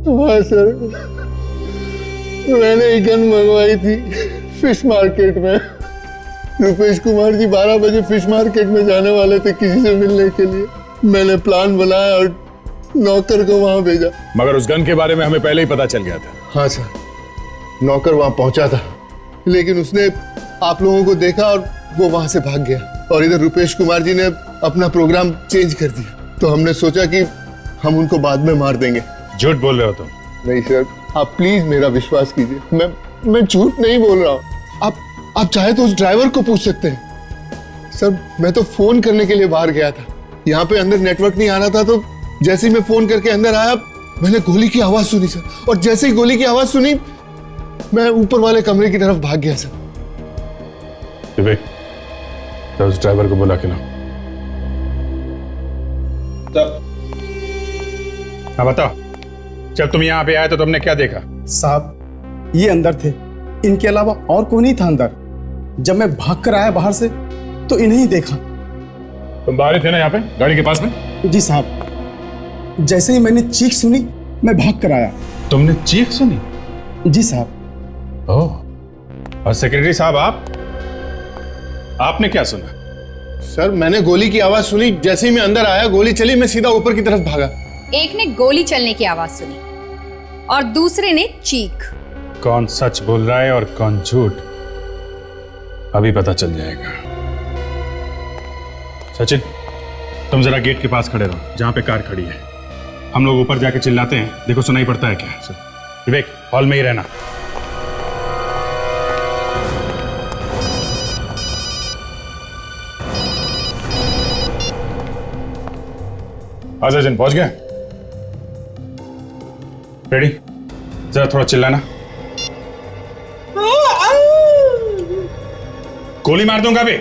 हाँ सर, मैंने ही गन मंगवाई थी फिश मार्केट में। रुपेश कुमार जी 12 बजे फिश मार्केट में जाने वाले थे किसी से मिलने के लिए। मैंने प्लान बनाया और नौकर को वहां भेजा। मगर उस गन के बारे में हमें पहले ही पता चल गया था। हाँ सर, नौकर वहां पहुंचा था लेकिन उसने आप लोगों को देखा और वो वहां से भाग गया, और इधर रुपेश कुमार जी ने अपना प्रोग्राम चेंज कर दिया। तो हमने सोचा कि हम उनको बाद में मार देंगे। झूठ बोल रहे हो तुम? नहीं सर, आप प्लीज मेरा विश्वास कीजिए, मैं झूठ नहीं बोल रहा हूँ। आप चाहे तो उस ड्राइवर को पूछ सकते हैं। सर मैं तो फोन करने के लिए बाहर गया था, यहाँ पे अंदर नेटवर्क नहीं आ रहा था, तो जैसे ही मैं फोन करके अंदर आया मैंने गोली की आवाज सुनी सर, और जैसे ही गोली की आवाज सुनी मैं ऊपर वाले कमरे की तरफ भाग गया सर। विवेक, तो उस ड्राइवर को बुला के लाओ। हाँ बताओ, जब तुम यहाँ पे आए तो तुमने क्या देखा? साहब ये अंदर थे, इनके अलावा और कोई नहीं था अंदर। जब मैं भाग कर आया बाहर से तो इन्हें ही देखा। तुम बाहर ही थे ना यहाँ पे गाड़ी के पास में? जी साहब, जैसे ही मैंने चीख सुनी मैं भाग कर आया। तुमने चीख सुनी? जी साहब। ओह, और सेक्रेटरी साहब आपने क्या सुना? सर मैंने गोली की आवाज सुनी, जैसे ही मैं अंदर आया गोली चली, मैं सीधा ऊपर की तरफ भागा। एक ने गोली चलने की आवाज सुनी और दूसरे ने चीख। कौन सच बोल रहा है और कौन झूठ, अभी पता चल जाएगा। सचिन, तुम जरा गेट के पास खड़े रहो जहां पे कार खड़ी है। हम लोग ऊपर जाके चिल्लाते हैं, देखो सुनाई पड़ता है क्या। विवेक, हॉल में ही रहना। सचिन पहुंच गया? रेडी? जरा थोड़ा चिल्लाना। गोली मार दूंगा अभी।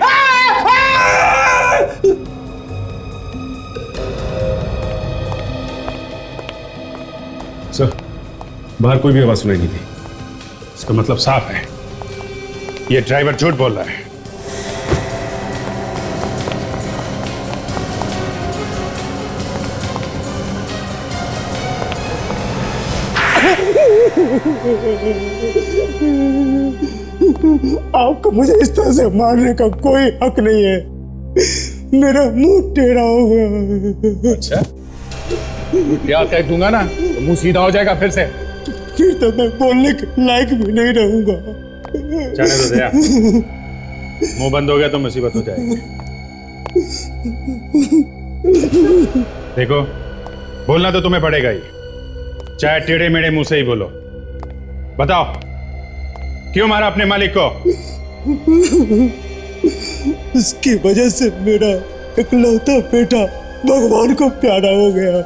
सर, बाहर कोई भी आवाज सुनाई नहीं थी। इसका मतलब साफ है, ये ड्राइवर झूठ बोल रहा है। आपको मुझे इस तरह से मारने का कोई हक नहीं है। मेरा मुंह टेढ़ा हो गया। अच्छा, क्या कह दूंगा ना तो मुंह सीधा हो जाएगा फिर से। फिर तो मैं बोलने के लायक भी नहीं रहूंगा। जाने दो दया, मुंह बंद हो गया तो मुसीबत हो जाएगी। देखो, बोलना तो तुम्हें पड़ेगा ही, चाहे टेढ़े मेढ़े मुंह से ही बोलो। बताओ, क्यों मारा अपने मालिक को? इसकी वजह से मेरा इकलौता बेटा भगवान को प्यारा हो गया।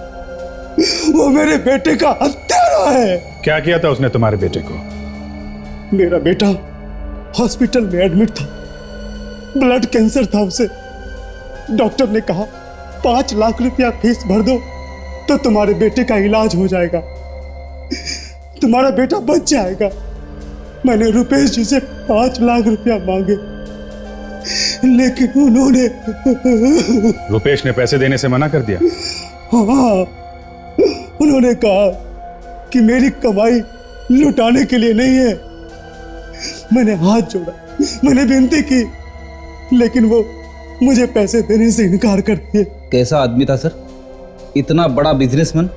वो मेरे बेटे का हत्यारा है। क्या किया था उसने तुम्हारे बेटे को? मेरा बेटा हॉस्पिटल में एडमिट था, ब्लड कैंसर था उसे। डॉक्टर ने कहा 5 लाख रुपया फीस भर दो तो तुम्हारे बेटे का इलाज हो जाएगा, तुम्हारा बेटा बच जाएगा। मैंने रुपेश जी से 5 लाख रुपया मांगे, लेकिन उन्होंने रुपेश ने पैसे देने से मना कर दिया? हाँ, उन्होंने कहा कि मेरी कमाई लुटाने के लिए नहीं है। मैंने हाथ जोड़ा, मैंने विनती की, लेकिन वो मुझे पैसे देने से इनकार कर दिए। कैसा आदमी था सर, इतना बड़ा बिजनेसमैन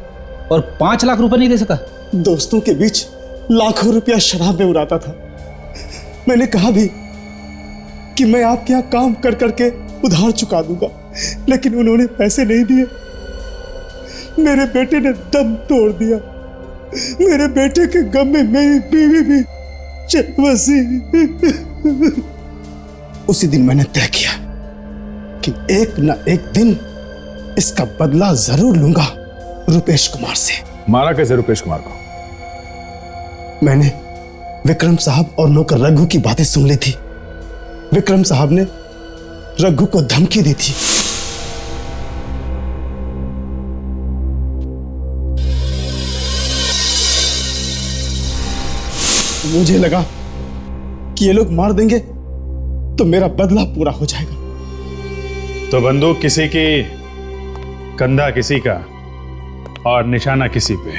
और 5 लाख रुपए नहीं दे सका? दोस्तों के बीच लाखों रुपया शराब में उड़ाता था। मैंने कहा भी कि मैं आपके यहाँ काम कर करके उधार चुका दूंगा, लेकिन उन्होंने पैसे नहीं दिए। मेरे बेटे ने दम तोड़ दिया। मेरे बेटे के गम में मेरी बीवी भी चल बसी। उसी दिन मैंने तय किया कि एक न एक दिन इसका बदला जरूर लूंगा रुपेश कुमार से। मारा कैसे रुपेश कुमार को? मैंने विक्रम साहब और नौकर रघु की बातें सुन ली थी। विक्रम साहब ने रघु को धमकी दी थी। मुझे लगा कि ये लोग मार देंगे तो मेरा बदला पूरा हो जाएगा। तो बंदूक किसी की, कंधा किसी का और निशाना किसी पे।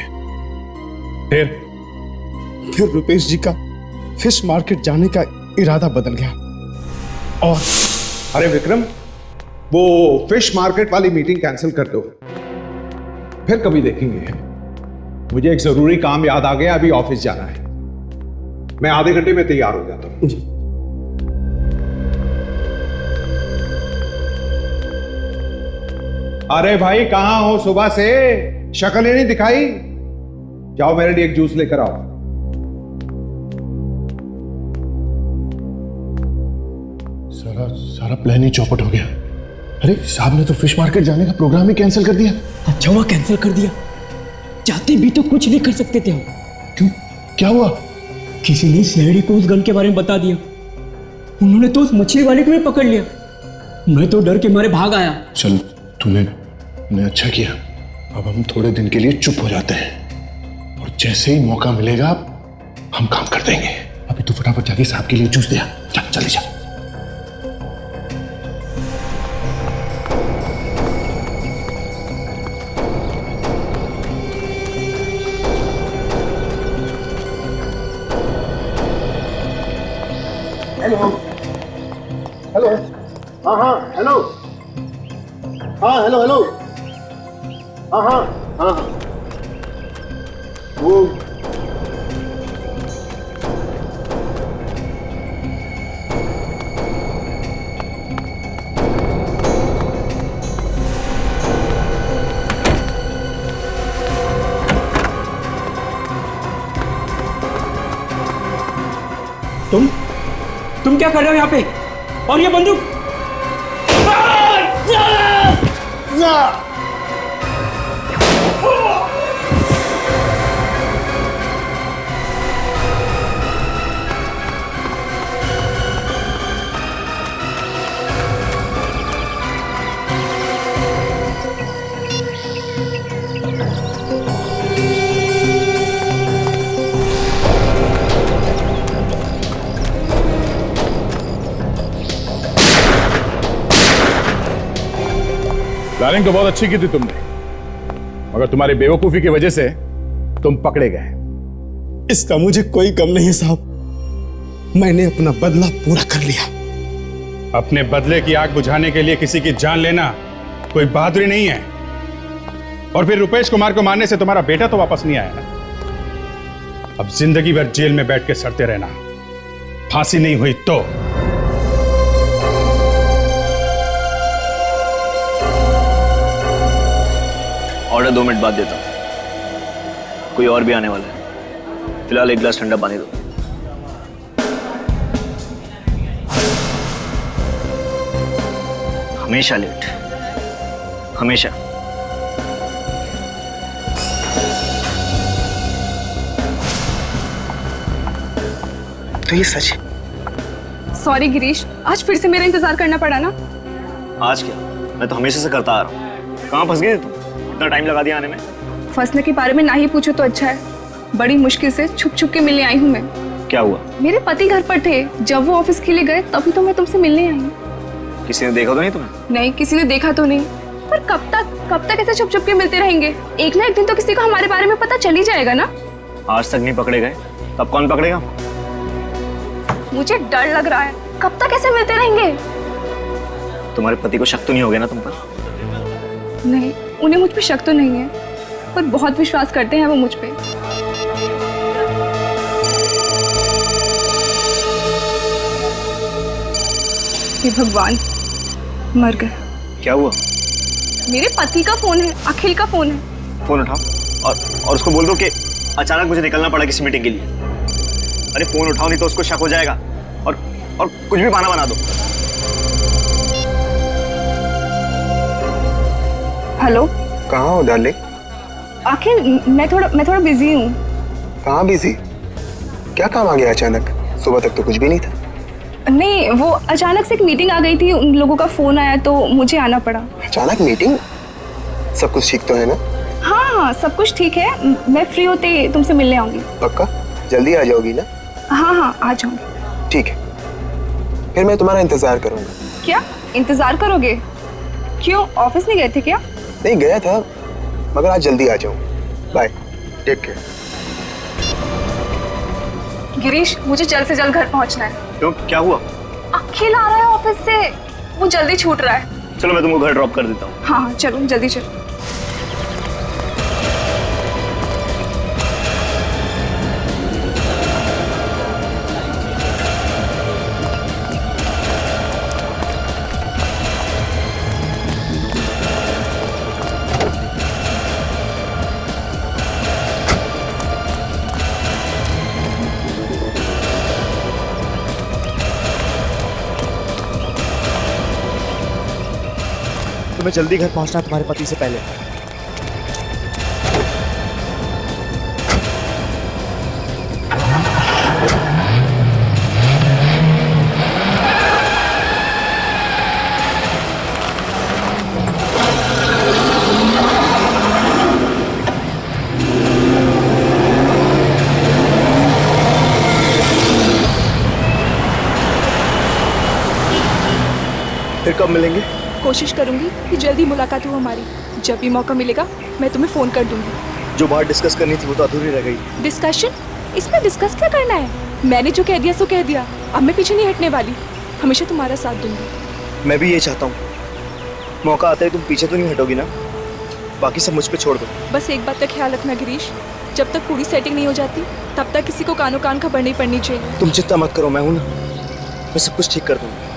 फिर रुपेश जी का फिश मार्केट जाने का इरादा बदल गया। और अरे विक्रम, वो फिश मार्केट वाली मीटिंग कैंसिल कर दो, फिर कभी देखेंगे। मुझे एक जरूरी काम याद आ गया, अभी ऑफिस जाना है। मैं आधे घंटे में तैयार हो जाता हूं। अरे भाई कहां हो सुबह से? शक्ल ही नहीं दिखाई। जाओ मेरे लिए एक जूस लेकर आओ। सारा प्लान ही चौपट हो गया। अरे साहब ने तो फिश मार्केट जाने का प्रोग्राम ही कैंसिल कर दिया। अच्छा हुआ कैंसिल कर दिया, चाहते भी तो कुछ भी कर सकते थे हम। क्यों, क्या हुआ? किसी ने सीआईडी को उस गन के बारे में बता दिया। उन्होंने तो उस मछली वाले को भी पकड़ लिया। मैं तो डर के मारे भाग आया। चल तूने अच्छा किया। अब हम थोड़े दिन के लिए चुप हो जाते हैं और जैसे ही मौका मिलेगा हम काम कर देंगे। अभी तो फटाफट जाके साहब के लिए जूस दिया। चल चल जा। Hello hello. हाँ हाँ हेलो। हाँ हेलो हेलो। हाँ हाँ हाँ हाँ वो तुम क्या कर रहे हो यहाँ पे? और ये बंदूक? प्लानिंग तो बहुत अच्छी की थी तुमने, मगर तुम्हारी बेवकूफी की वजह से तुम पकड़े गए। इसका मुझे कोई गम नहीं है साहब। मैंने अपना बदला पूरा कर लिया। अपने बदले की आग बुझाने के लिए किसी की जान लेना कोई बहादुरी नहीं है। और फिर रुपेश कुमार को मारने से तुम्हारा बेटा तो वापस नहीं आया ना। अब जिंदगी भर जेल में बैठ के सड़ते रहना। फांसी नहीं हुई तो। ऑर्डर 2 मिनट बाद देता हूं, कोई और भी आने वाला है। फिलहाल एक गिलास ठंडा पानी दो। हमेशा लेट, हमेशा। तो ये सच है? सॉरी गिरीश, आज फिर से मेरा इंतजार करना पड़ा ना। आज क्या, मैं तो हमेशा से करता आ रहा हूँ। कहाँ फंस गए तुम? इतना टाइम लगा दिया आने में। फंसने के बारे में ना ही पूछो तो अच्छा है। बड़ी मुश्किल से छुप छुप के मिलने आई हूँ मैं। क्या हुआ? मेरे पति घर पर थे, जब वो ऑफिस के लिए गए तभी तो मैं तुमसे मिलने आई हूँ। किसी ने देखा तो नहीं तुम्हें? नहीं, किसी ने देखा तो नहीं। पर कब तक ऐसे छुप छुप के मिलते रहेंगे? एक ना एक दिन तो किसी को हमारे बारे में पता चल ही जाएगा ना। आज तक नहीं पकड़े गए, तब कौन पकड़ेगा? मुझे डर लग रहा है। कब तक ऐसे मिलते रहेंगे? तुम्हारे पति को शक तो नहीं हो गया ना तुम पर? नहीं, उन्हें मुझ पे शक तो नहीं है, पर बहुत विश्वास करते हैं वो मुझ पे। हे भगवान, मर गए। क्या हुआ? मेरे पति का फोन है, अखिल का फोन है। फोन उठाओ और उसको बोल दो कि अचानक मुझे निकलना पड़ा किसी मीटिंग के लिए। अरे फोन उठाओ, नहीं तो उसको शक हो जाएगा और कुछ भी बहाना बना दो। हेलो, कहाँ हो डार्लिंग? अखिल, मैं थोड़ा बिजी हूँ। कहाँ बिजी? क्या काम आ गया अचानक? सुबह तक तो कुछ भी नहीं था। नहीं, वो अचानक से एक मीटिंग आ गई थी, उन लोगों का फोन आया तो मुझे आना पड़ा। अचानक मीटिंग? सब कुछ ठीक तो है ना? हाँ, सब कुछ ठीक है। मैं फ्री होते ही तुमसे मिलने आऊंगी। पक्का? जल्दी आ जाओगी ना? हाँ, आ जाऊंगी। ठीक है, फिर मैं तुम्हारा इंतजार करूंगा। क्या इंतजार करोगे? क्यों, ऑफिस नहीं गए थे क्या? नहीं गया था, मगर आज जल्दी आ जाऊँ। Bye, take care. गिरीश, मुझे जल्द से जल्द घर पहुंचना है। क्यों, क्या हुआ? अखिल आ रहा है ऑफिस से, वो जल्दी छूट रहा है। चलो मैं तुमको घर ड्रॉप कर देता हूँ। हाँ, चलो जल्दी चलो। तुम्हें जल्दी घर पहुंचना है तुम्हारे पति से पहले। फिर कब मिलेंगे? कोशिश करूंगी कि जल्दी मुलाकात हो हमारी। जब भी मौका मिलेगा मैं तुम्हें फोन कर दूंगी। जो बात डिस्कस करनी थी वो तो अधूरी रह गई। डिस्कशन? इसमें डिस्कस क्या करना है? मैंने जो कह दिया सो कह दिया। अब मैं पीछे नहीं हटने वाली, हमेशा तुम्हारा साथ दूंगी। मैं भी ये चाहता हूँ। मौका आता है तुम पीछे तो नहीं हटोगी ना? बाकी सब मुझ पे छोड़ दो। बस एक बात का ख्याल रखना गिरीश, जब तक पूरी सेटिंग नहीं हो जाती तब तक किसी को कानो कान खबर नहीं पड़नी चाहिए। तुम चिंता मत करो, मैं हूं ना, मैं सब कुछ ठीक कर दूंगा।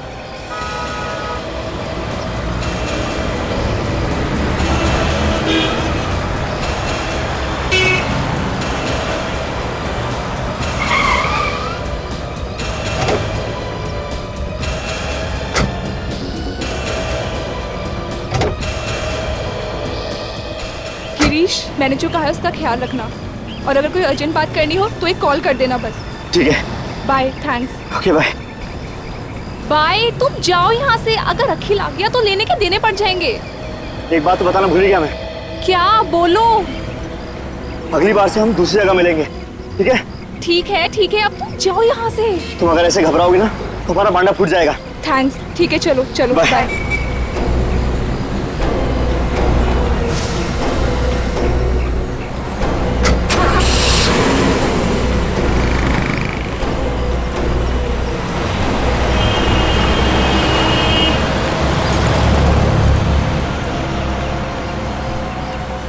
गिरीश, मैंने जो कहा है उसका ख्याल रखना, और अगर कोई अर्जेंट बात करनी हो तो एक कॉल कर देना बस। ठीक है। Bye, thanks. Okay bye. Bye, तुम जाओ यहाँ से। अगर अखिल आ गया तो लेने के देने पड़ जाएंगे। एक बात तो बताना भूल गया मैं। क्या? बोलो। अगली बार से हम दूसरी जगह मिलेंगे, ठीक है? ठीक है, अब तुम जाओ यहाँ से। तुम अगर ऐसे घबराओगी ना तो हमारा बांडा फूट जाएगा। थैंक्स। ठीक है, चलो चलो, बाय।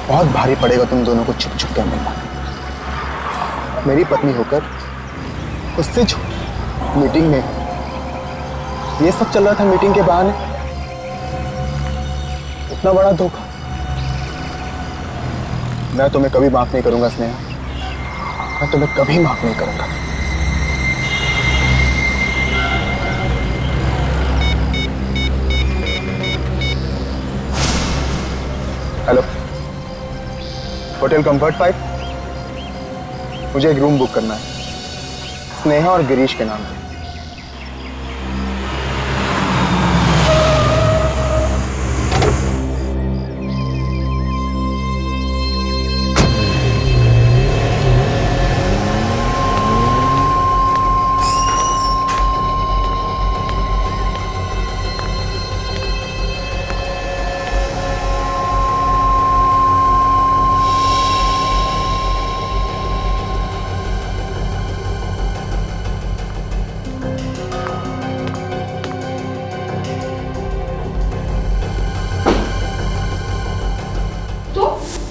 बहुत भारी पड़ेगा तुम दोनों को छुप छुप के मिलना। मेरी पत्नी होकर उससे मीटिंग में ये सब चल रहा था, मीटिंग के बहाने इतना बड़ा धोखा। मैं तुम्हें कभी माफ नहीं करूंगा स्नेहा, मैं तुम्हें कभी माफ नहीं करूंगा। हेलो, होटल कंफर्ट 5, मुझे एक रूम बुक करना है स्नेहा और गिरीश के नाम पे।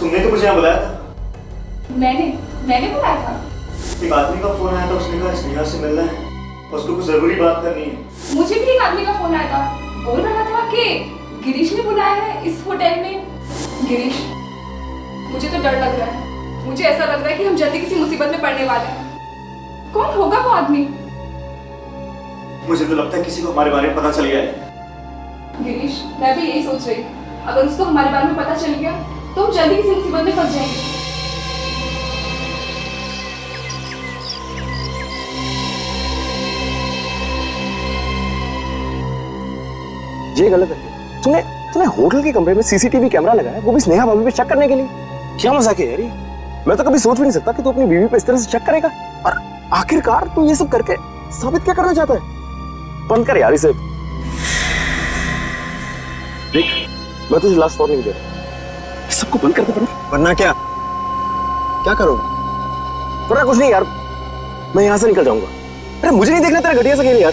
तुमने तो मुझे यहाँ बुलाया था। मैंने बुलाया था। एक आदमी का फोन आया था, उसने कहा स्नेहा से मिलना है, उसको कुछ जरूरी बात करनी है। मुझे भी एक आदमी का फोन आया था, बोल रहा था कि गिरीश ने बुलाया है इस होटल में। गिरीश, मुझे तो डर लग रहा है। मुझे ऐसा लग रहा है कि हम जल्दी किसी मुसीबत में पड़ने वाले हैं। कौन होगा वो आदमी? मुझे तो लगता है किसी को हमारे बारे में पता चल गया है। गिरीश, मैं भी यही सोच रही, अगर उसको हमारे बारे में पता चल गया तो हम जल्दी किसी मुसीबत में फंस जाएंगे। ये गलत है। तूने होटल के कमरे में सीसीटीवी कैमरा लगाया, वो भी स्नेहा भाभी पे शक करने के लिए। क्या मजाक है यार ये? मैं तो कभी सोच भी नहीं सकता कि तू अपनी बीवी पे इस तरह से शक करेगा। और आखिरकार तू ये सब करके साबित क्या करना चाहता है? बंद कर यार इसे। देख, मैं तुझे लास्ट वार्निंग दे रहा हूं, सबको बंद कर दे वरना क्या करोगे? वरना कुछ नहीं यार, मैं यहां से निकल जाऊंगा। अरे मुझे नहीं देखना तेरा घटिया सा खेल यार।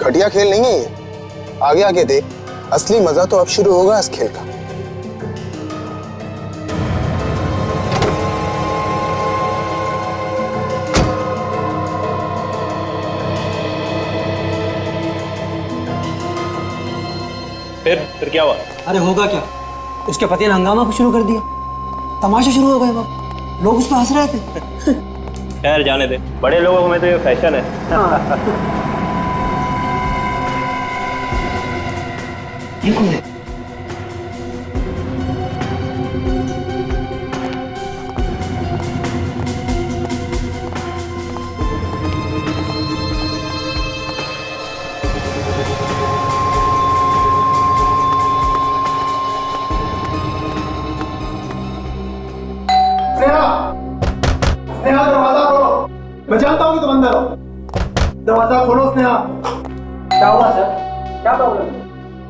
घटिया खेल नहीं है ये, आगे आगे देख, असली मजा तो अब शुरू होगा इस खेल का। फिर क्या हुआ? अरे होगा क्या, उसके पति ने हंगामा शुरू कर दिया, तमाशा शुरू हो गए। बाप लोग उस पर हंस रहे थे। खैर जाने दे, बड़े लोगों में तो ये फैशन है। ये कौन है? स्नेहा दरवाजा खोलो। मैं जानता हूँ कि तुम अंदर हो। दरवाजा खोलो स्नेहा। क्या हुआ सर? क्या प्रॉब्लम?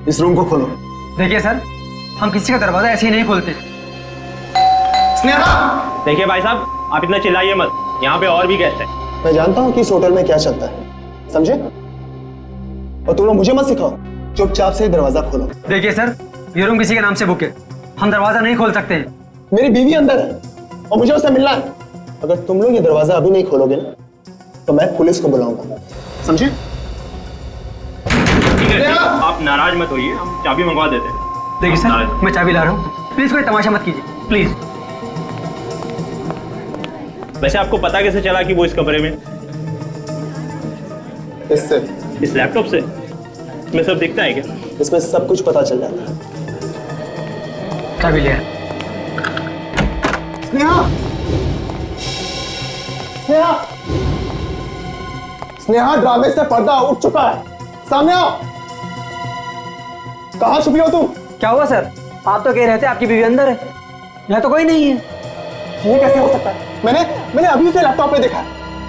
इस रूम को खोलो। देखिए सर, हम किसी का दरवाजा ऐसे ही नहीं खोलते। स्नेहा! देखिए भाई साहब, आप इतना चिल्लाइए मत, यहाँ पे और भी गेस्ट हैं। मैं जानता हूँ कि इस होटल में क्या चलता है, समझे? और तुम लोग मुझे मत सिखाओ, चुपचाप से दरवाजा खोलो। देखिए सर, ये रूम किसी के नाम से बुक है, हम दरवाजा नहीं खोल सकते हैं। मेरी बीवी अंदर है और मुझे उससे मिलना है। अगर तुम लोग ये दरवाजा अभी नहीं खोलोगे ना, तो मैं पुलिस को बुलाऊंगा, समझे? ठीक है, आप नाराज मत होइए, हम चाबी मंगवा देते हैं। देखिए सर, मैं चाबी ला रहा हूँ, प्लीज कोई तमाशा मत कीजिए, प्लीज। वैसे आपको पता कैसे चला कि वो इस कमरे में? इससे, इस लैपटॉप से? इसमें सब दिखता है क्या? इसमें सब कुछ पता चल जाता है। चाबी लिया। स्नेहा! स्नेहा! स्नेहा, ड्रामे से पर्दा उठ चुका है, सामने आओ। कहाँ छुपी हो तुम? क्या हुआ सर? आप तो कह रहे थे आपकी बीवी अंदर है, यहाँ तो कोई नहीं है। ये कैसे हो सकता है? मैंने अभी उसे लैपटॉप पे देखा,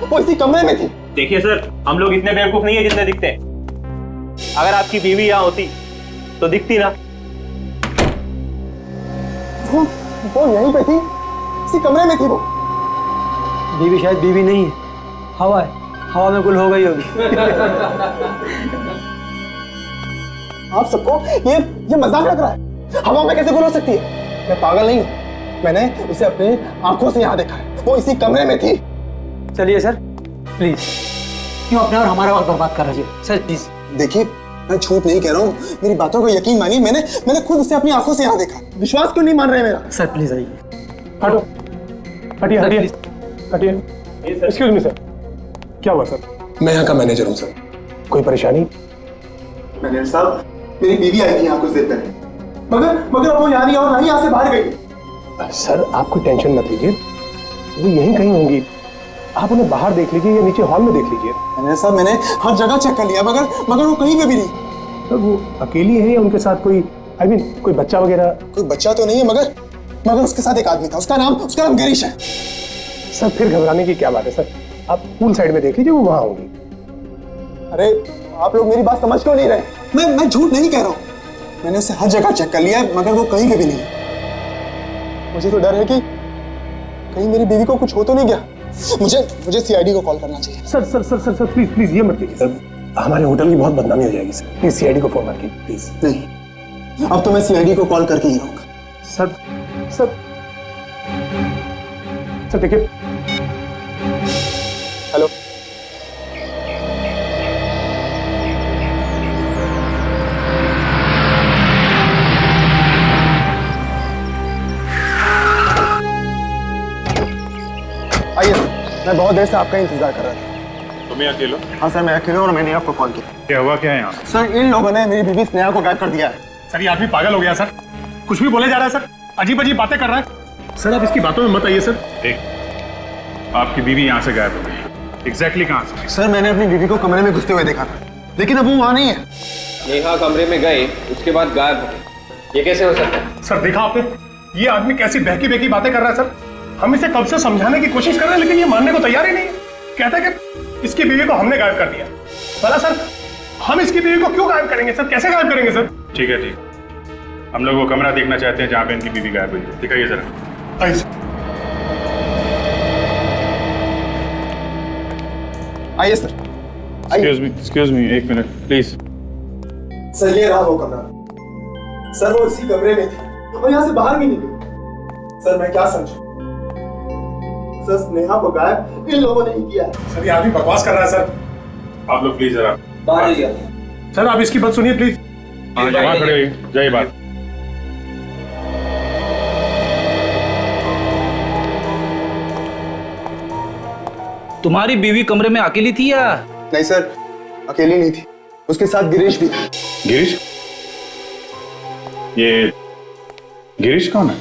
वो इसी कमरे में थी। देखिए सर, हम लोग इतने बेवकूफ नहीं है जितने दिखते हैं। अगर आपकी बीवी यहाँ होती तो दिखती ना। वो यहीं पे थी, इसी कमरे में थी वो। बीवी शायद बीवी नहीं है, हवा है, हवा में गुल हो गई होगी। आप सबको ये मजाक लग रहा है? हवा में कैसे गुल हो सकती है? मैं पागल नहीं हूँ, मैंने उसे अपने आंखों से यहाँ देखा है, वो इसी कमरे में थी। चलिए सर, प्लीज, क्यों अपने और हमारा वक्त बर्बाद कर रही है? Sir please. देखिए, मैं झूठ नहीं कह रहा हूँ, मेरी बातों को यकीन मानिए, मैंने खुद उसे अपनी आंखों से यहाँ देखा। विश्वास क्यों नहीं मान रहे मेरा? सर प्लीज आइए। हटो, हटिए हटिए हटिए। एक्सक्यूज मी सर, क्या हुआ सर? मैं यहाँ का मैनेजर हूँ सर। कोई परेशानी? मैनेजर साहब, मेरी बीवी आई थी यहाँ कुछ देर पहले, मगर वो यहाँ नहीं और ना ही यहाँ से बाहर गई। सर आप कोई टेंशन मत लीजिए, वो यहीं कहीं होंगी, आप उन्हें बाहर देख लीजिए या नीचे हॉल में देख लीजिए। मैनेजर साहब, मैंने हर जगह चेक कर लिया, मगर वो कहीं पे भी नहीं। सर वो अकेली है या उनके साथ कोई कोई बच्चा वगैरह? कोई बच्चा तो नहीं है, मगर उसके साथ एक आदमी था, उसका नाम गिरीश है। सर फिर घबराने की क्या बात है सर, आप पूल साइड में देख लीजिए, वो वहां होंगी। अरे आप लोग मेरी बात समझ क्यों नहीं रहे? मैं झूठ नहीं कह रहा हूँ, मैंने उसे हर जगह चेक कर लिया, मगर वो कहीं पे भी नहीं। मुझे तो डर है कि कहीं मेरी बीवी को कुछ हो तो नहीं गया। मुझे सीआईडी को कॉल करना चाहिए। Sir sir sir sir sir please please ये मत कीजिए सर, हमारे होटल की बहुत बदनामी हो जाएगी सर, प्लीज सीआईडी को फोन मत कीजिए प्लीज। नहीं, अब तो मैं सीआईडी को कॉल करके ही रहूंगा। सर सर सर देखिए। हेलो, आइए, मैं बहुत देर से आपका इंतजार कर रहा था। तुम ही अकेले? हाँ सर, मैं अकेले हूँ और मैंने आपको कॉल किया। क्या हुआ, क्या है यहाँ? सर, इन लोगों ने मेरी बीवी स्नेहा को गायब कर दिया है। सर ये आदमी पागल हो गया सर, कुछ भी बोले जा रहा है सर, अजीब अजीब बातें कर रहा है सर। आप इसकी बातों में मत आइए सर। देख, आपकी बीवी यहाँ से गायब हो गई, एग्जैक्टली कहाँ से? सर, मैंने अपनी बीवी को कमरे में घुसते हुए देखा था, लेकिन अब वो वहाँ नहीं है। नेहा कमरे में गए, उसके बाद गायब हो गए, ये कैसे हो सकता है? सर देखा आपने, ये आदमी कैसी बहकी बहकी बातें कर रहा है सर। हम इसे कब से समझाने की कोशिश कर रहे हैं, लेकिन ये मानने को तैयार ही नहीं है। कहता है कि इसकी बीवी को हमने गायब कर दिया। भला सर, हम इसकी बीवी को क्यों गायब करेंगे सर, कैसे गायब करेंगे सर? ठीक है, ठीक, हम लोग वो कमरा देखना चाहते हैं जहाँ पे इनकी बीवी गायब हुई है। दिखाइए जरा। आइए सर, एक्सक्यूज मी, एक मिनट प्लीज। सर, ये रहा वो कमरा। सर, वो इसी कमरे में थी और यहाँ से बाहर भी नहीं गई। सर, मैं क्या समझूं? सर, स्नेहा को गायब इन लोगों ने ही किया है। सर ये आदमी बकवास कर रहा है सर। आप लोग प्लीज जरा बाहर आइए सर, आप इसकी बात सुनिए प्लीज। वहाँ खड़े होइए, जाइए बात। तुम्हारी बीवी कमरे में अकेली थी या? नहीं सर, अकेली नहीं थी, उसके साथ गिरीश भी था। गिरीश? ये गिरीश कौन है?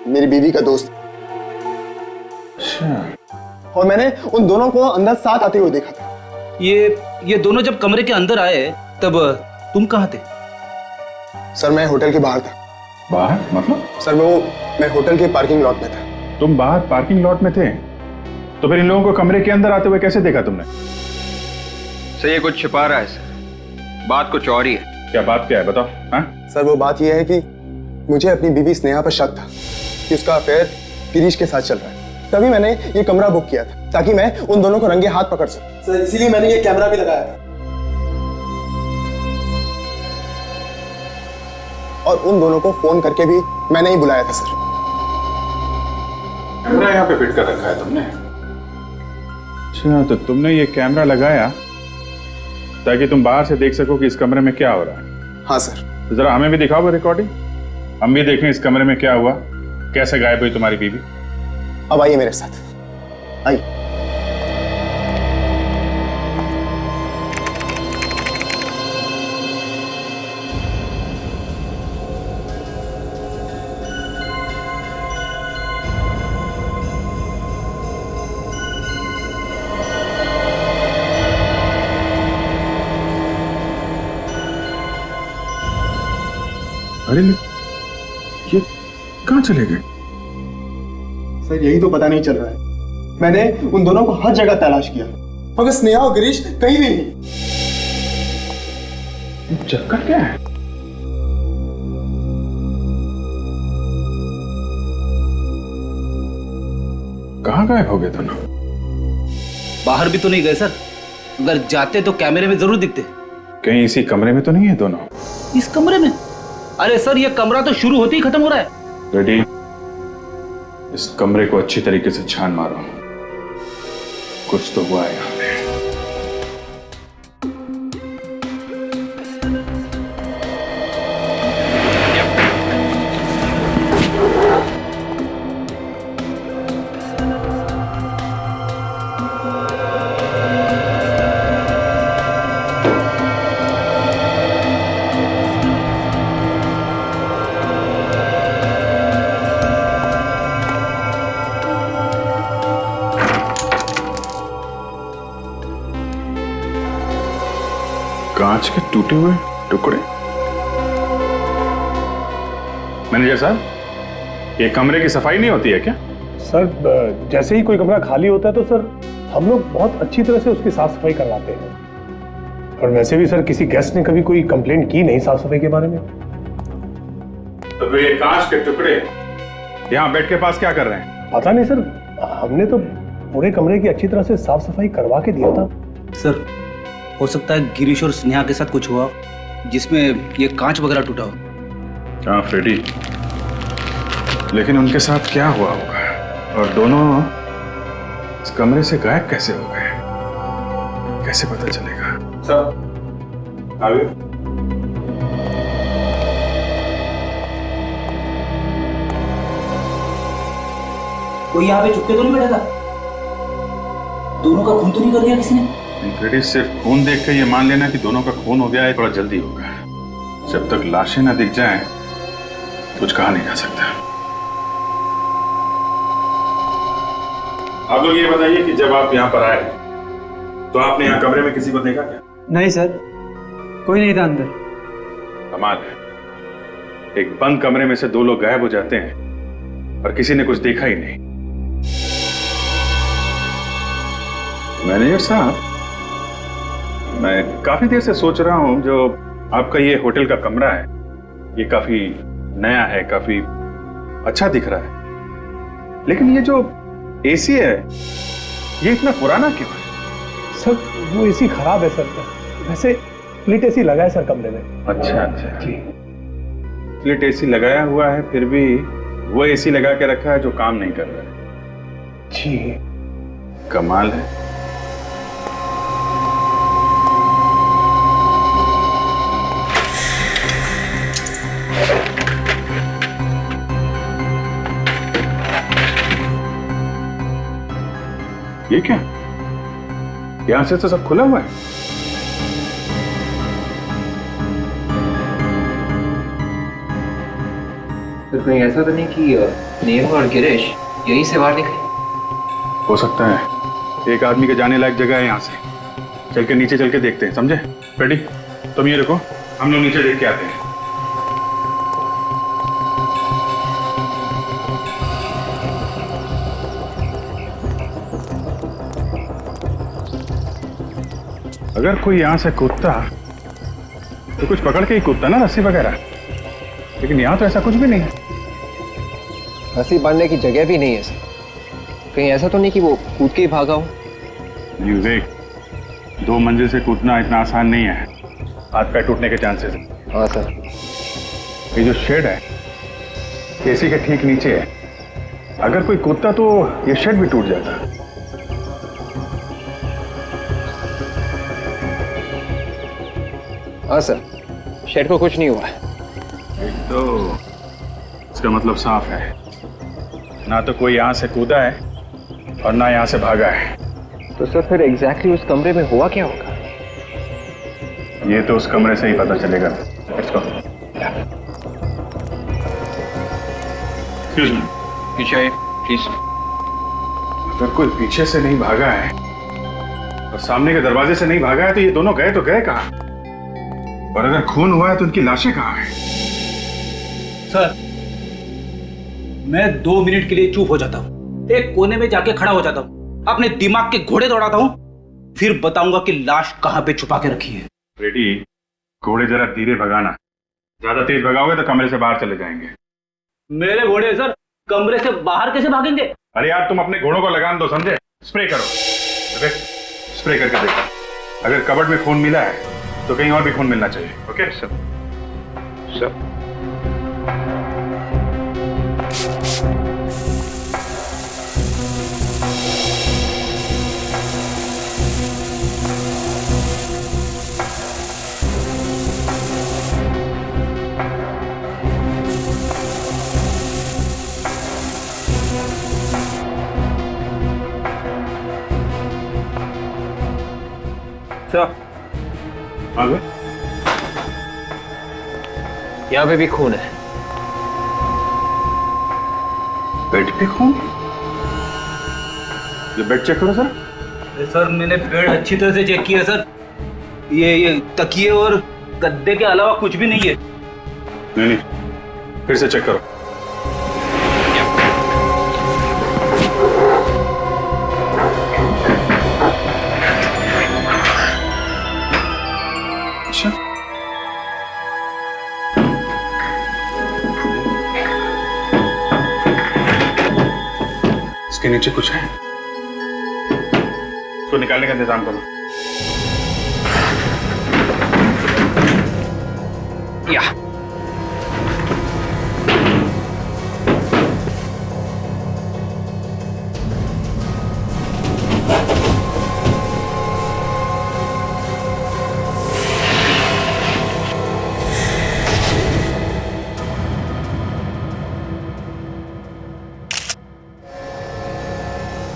मेरी बीवी का दोस्त। अच्छा। और मैंने उन दोनों को अंदर साथ आते हुए देखा था। ये दोनों जब कमरे के अंदर आए तब तुम कहाँ थे? सर मैं होटल के बाहर था। बाहर मतलब? सर मैं होटल के पार्किंग लॉट में था। तुम बाहर पार्किंग लॉट में थे? तो फिर इन लोगों को कमरे के अंदर आते हुए कैसे देखा तुमने? सर ये कुछ छिपा रहा है सर, बात कुछ और ही है। क्या बात क्या है बताओ? हाँ? सर वो बात यह है कि मुझे अपनी बीवी स्नेहा पर शक था कि उसका अफेयर गिरीश के साथ चल रहा है। तभी मैंने ये कमरा बुक किया था ताकि मैं उन दोनों को रंगे हाथ पकड़ सकूं। सर इसीलिए मैंने ये कैमरा भी लगाया था और उन दोनों को फोन करके भी मैंने ही बुलाया था सर। कैमरा यहाँ पे फिट कर रखा है तुमने? अच्छा, तो तुमने ये कैमरा लगाया ताकि तुम बाहर से देख सको कि इस कमरे में क्या हो रहा है? हाँ सर। तो जरा हमें भी दिखाओ वो रिकॉर्डिंग, हम भी देखें इस कमरे में क्या हुआ, कैसे गायब हुई तुम्हारी बीवी। अब आइए मेरे साथ, आइए। अरे ये कहाँ चले गए? सर यही तो पता नहीं चल रहा है। मैंने उन दोनों को हर जगह तलाश किया मगर स्नेहा और गिरीश कहीं भी नहीं। चक्कर क्या है? कहाँ गायब हो गए दोनों? बाहर भी तो नहीं गए सर, अगर जाते तो कैमरे में जरूर दिखते। कहीं इसी कमरे में तो नहीं है दोनों? इस कमरे में? अरे सर ये कमरा तो शुरू होते ही खत्म हो रहा है। रेडी, इस कमरे को अच्छी तरीके से छान मारो, कुछ तो हुआ है यहाँ पे। कांच के टूटे हुए टुकड़े। मैनेजर साहब, ये कमरे की सफाई नहीं होती है क्या? सर जैसे ही कोई कमरा खाली होता है तो सर हम लोग बहुत अच्छी तरह से उसकी साफ सफाई करवाते हैं। और वैसे भी सर किसी गेस्ट ने कभी कोई कंप्लेंट की नहीं साफ सफाई के बारे में। तो फिर ये कांच के टुकड़े यहाँ बेड के पास क्या कर रहे हैं? पता नहीं सर, हमने तो पूरे कमरे की अच्छी तरह से साफ सफाई करवा के दिया था। सर हो सकता है गिरीश और स्नेहा के साथ कुछ हुआ जिसमें ये कांच वगैरह टूटा हो। हाँ फ्रेडी, लेकिन उनके साथ क्या हुआ होगा और दोनों इस कमरे से गायब कैसे हो गए, कैसे पता चलेगा? सर आगे। कोई यहाँ पे चुपके तो नहीं बैठा था? दोनों का खून तो नहीं कर दिया किसी ने? फ्रेडी, सिर्फ खून देख कर ये मान लेना कि दोनों का खून हो गया है थोड़ा जल्दी होगा। जब तक लाशें ना दिख जाएं, कुछ कहा नहीं जा सकता। आप लोग ये बताइए कि जब आप यहाँ पर आए तो आपने यहाँ कमरे में किसी को देखा क्या? नहीं सर, कोई नहीं था अंदर। कमाल है, एक बंद कमरे में से दो लोग गायब हो जाते हैं और किसी ने कुछ देखा ही नहीं। मैनेजर साहब, मैं काफी देर से सोच रहा हूं, जो आपका ये होटल का कमरा है ये काफी नया है, काफी अच्छा दिख रहा है, लेकिन ये जो एसी है ये इतना पुराना क्यों है? सर वो एसी खराब है सर, वैसे स्प्लिट एसी लगा है सर कमरे में। अच्छा अच्छा जी, स्प्लिट एसी लगाया हुआ है, फिर भी वो एसी लगा के रखा है जो काम नहीं कर रहा है। जी कमाल है। ये क्या, यहां से तो सब खुला हुआ है। तो कहीं ऐसा तो नहीं कि नेहा और गिरीश यहीं से बाहर निकले? हो सकता है। एक आदमी के जाने लायक जगह है यहाँ से। चल के नीचे चल के देखते हैं, समझे? फ्रेडी तुम ये रुको, हम लोग नीचे देख के आते हैं। अगर कोई यहाँ से कूदता तो कुछ पकड़ के ही कूदता ना, रस्सी वगैरह, लेकिन यहाँ तो ऐसा कुछ भी नहीं है। रस्सी बांधने की जगह भी नहीं है सर। कहीं ऐसा तो नहीं कि वो कूद के ही भागा हो? नहीं देख, 2 मंजिल से कूदना इतना आसान नहीं है, हाथ पैर टूटने के चांसेस हैं। हाँ सर। ये जो शेड है एसी के ठीक नीचे है, अगर कोई कूदता तो ये शेड भी टूट जाता। हाँ सर, शेड को कुछ नहीं हुआ है। तो इसका मतलब साफ है, ना तो कोई यहाँ से कूदा है और ना यहाँ से भागा है। तो सर फिर एग्जैक्टली उस कमरे में हुआ क्या होगा? ये तो उस कमरे से ही पता चलेगा। Let's go. एक्सक्यूज मी, पीछे आइए प्लीज। अगर कोई पीछे से नहीं भागा है और सामने के दरवाजे से नहीं भागा है तो ये दोनों गए तो गए कहाँ? और अगर खून हुआ है तो उनकी लाशें कहाँ हैं? सर, मैं 2 मिनट के लिए चुप हो जाता हूँ, एक कोने में जाके खड़ा हो जाता हूँ, अपने दिमाग के घोड़े दौड़ाता हूँ, फिर बताऊंगा कि लाश कहाँ पे छुपा के रखी है। रेडी, घोड़े जरा धीरे भगाना, ज्यादा तेज भगाओगे तो कमरे से बाहर चले जाएंगे। मेरे घोड़े सर कमरे से बाहर कैसे भागेंगे? अरे यार तुम अपने घोड़ों को लगान दो, समझे? स्प्रे करो। ओके, स्प्रे करके देखो, अगर कबर्ड में खून मिला है तो कहीं और भी खून मिलना चाहिए। Okay sir. सर यहाँ पे भी खून है। बेड पे खून? ये बेड चेक करो सर। सर मैंने बेड अच्छी तरह से चेक किया सर, ये तकिए और गद्दे के अलावा कुछ भी नहीं है। नहीं, फिर से चेक करो। अच्छा, इसके नीचे कुछ है, इसको निकालने का इंतजाम करो। या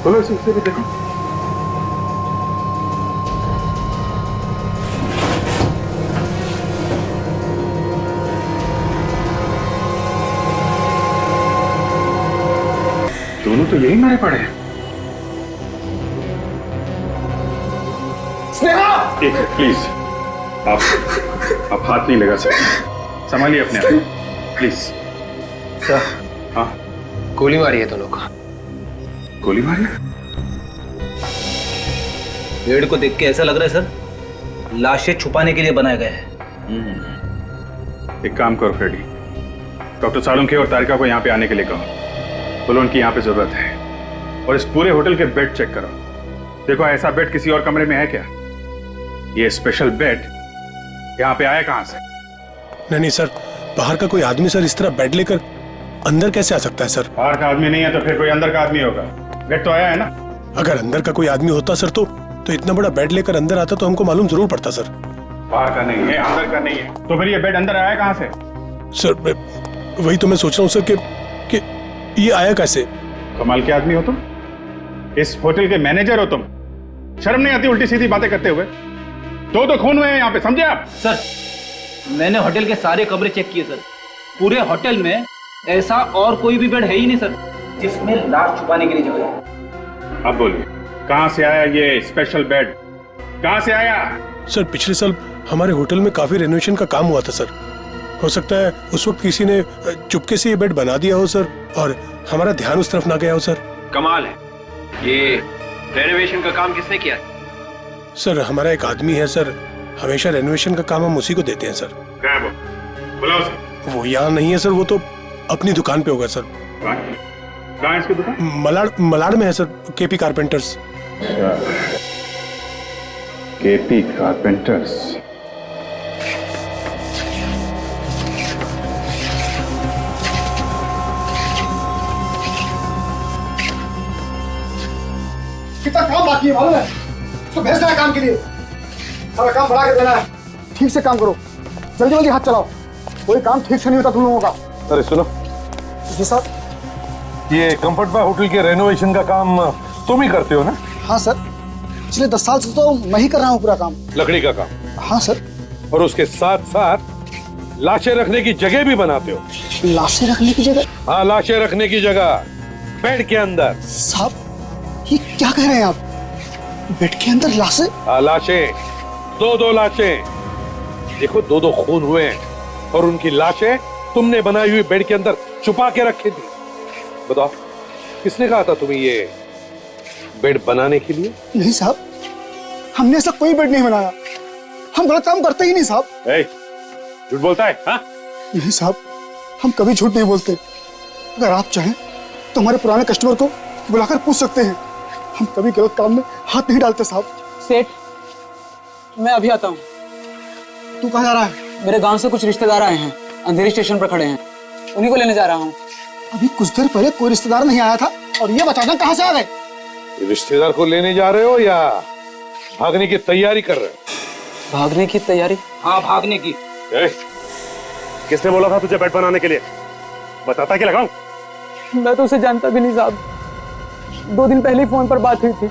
बोलो, इसे भी देखो। दोनों तो यही मारे पड़े हैं। स्नेहा! एक मिनट प्लीज, आप हाथ नहीं लगा सकते, संभालिए अपने आप प्लीज। सर, हाँ, गोली मारी है दोनों को। गोली मारी? बेड को देख के ऐसा लग रहा है सर लाशें छुपाने के लिए बनाया गया है। एक काम करो फ्रेडी, डॉक्टर सालुंखे और तारिका को यहाँ पे आने के लिए कहो, बोलो उनकी यहाँ पे जरूरत है। और इस पूरे होटल के बेड चेक करो, देखो ऐसा बेड किसी और कमरे में है क्या? ये स्पेशल बेड यहाँ पे आया कहाँ से? नहीं सर, बाहर का कोई आदमी सर इस तरह बेड लेकर अंदर कैसे आ सकता है सर? बाहर का आदमी नहीं है तो फिर कोई अंदर का आदमी होगा। बेड तो आया है ना? अगर अंदर का कोई आदमी होता सर तो इतना बड़ा बेड लेकर अंदर आता तो हमको मालूम जरूर पड़ता सर। बाहर का नहीं है, अंदर का नहीं है, तो फिर ये बेड अंदर आया कहाँ से? सर वही तो मैं सोच रहा हूँ सर कि ये आया कैसे? कमाल के आदमी हो तुम, इस होटल के मैनेजर हो तुम, शर्म नहीं आती उल्टी सीधी बातें करते हुए? तो खून हुए हैं यहाँ पे, समझे आप? सर मैंने होटल के सारे कमरे चेक किए सर, पूरे होटल में ऐसा और कोई भी बेड है ही नहीं सर जिसमें लाश छुपाने के लिए जगह है। अब बोलिए, कहाँ से आया ये स्पेशल बेड? कहाँ से आया? सर पिछले साल हमारे होटल में काफी रेनोवेशन का काम हुआ था सर। हो सकता है उस वक्त किसी ने चुपके से ये बेड बना दिया हो सर, और हमारा ध्यान उस तरफ ना गया हो सर। कमाल है, ये रेनोवेशन का काम किसने किया? सर हमारा एक आदमी है सर, हमेशा रेनोवेशन का काम हम उसी को देते हैं सर। क्या है वो? बुलाओ उसे। वो यहाँ नहीं है सर, वो तो अपनी दुकान पे होगा सर। कहाँ है इसकी दुकान? मलाड में है sir, KP carpenters. KP carpenters. कितना काम बाकी है मालूम है? तो भेजना है काम के लिए, सारा काम बढ़ा के देना है। ठीक से काम करो, जल्दी जल्दी हाथ चलाओ, कोई काम ठीक से नहीं होता तुम लोगों का। अरे सुनो जी साहब। ये कंफर्ट बाय होटल के रेनोवेशन का काम तुम ही करते हो ना? हाँ सर, पिछले 10 साल से तो मैं ही कर रहा हूँ पूरा काम। लकड़ी का काम? हाँ सर। और उसके साथ साथ लाशें रखने की जगह भी बनाते हो? लाशें रखने की जगह? हाँ, लाशें रखने की जगह बेड के अंदर। साहब ये क्या कह रहे हैं आप? बेड के अंदर लाशें? हाँ, लाशें, दो लाशें। देखो, दो खून हुए हैं और उनकी लाशें तुमने बनाई हुई बेड के अंदर छुपा के रखी थी। बताओ, किसने कहा था तुम्हें ये बेड बनाने के लिए? नहीं साहब, हमने ऐसा कोई बेड नहीं बनाया, हम गलत काम करते ही नहीं साहब। झूठ बोलता है? हाँ? नहीं साहब, हम कभी झूठ नहीं बोलते। अगर आप चाहें तो हमारे पुराने कस्टमर को बुलाकर पूछ सकते हैं, हम कभी गलत काम में हाथ नहीं डालते साहब। सेठ, मैं अभी आता हूँ। तू कहाँ जा रहा है? मेरे गांव से कुछ रिश्तेदार आए हैं, अंधेरी स्टेशन पर खड़े हैं, उन्हीं को लेने जा रहा हूँ। अभी कुछ देर पहले कोई रिश्तेदार नहीं आया था और ये बचाना कहाँ से आ गए? रिश्तेदार को लेने जा रहे हो या भागने की तैयारी कर रहे हो? भागने की तैयारी? हाँ, भागने की। किसने बोला था तुझे बेड बनाने के लिए? बताता कि लगाऊं? मैं तो उसे जानता भी नहीं साहब, 2 दिन पहले ही फोन पर बात हुई थी।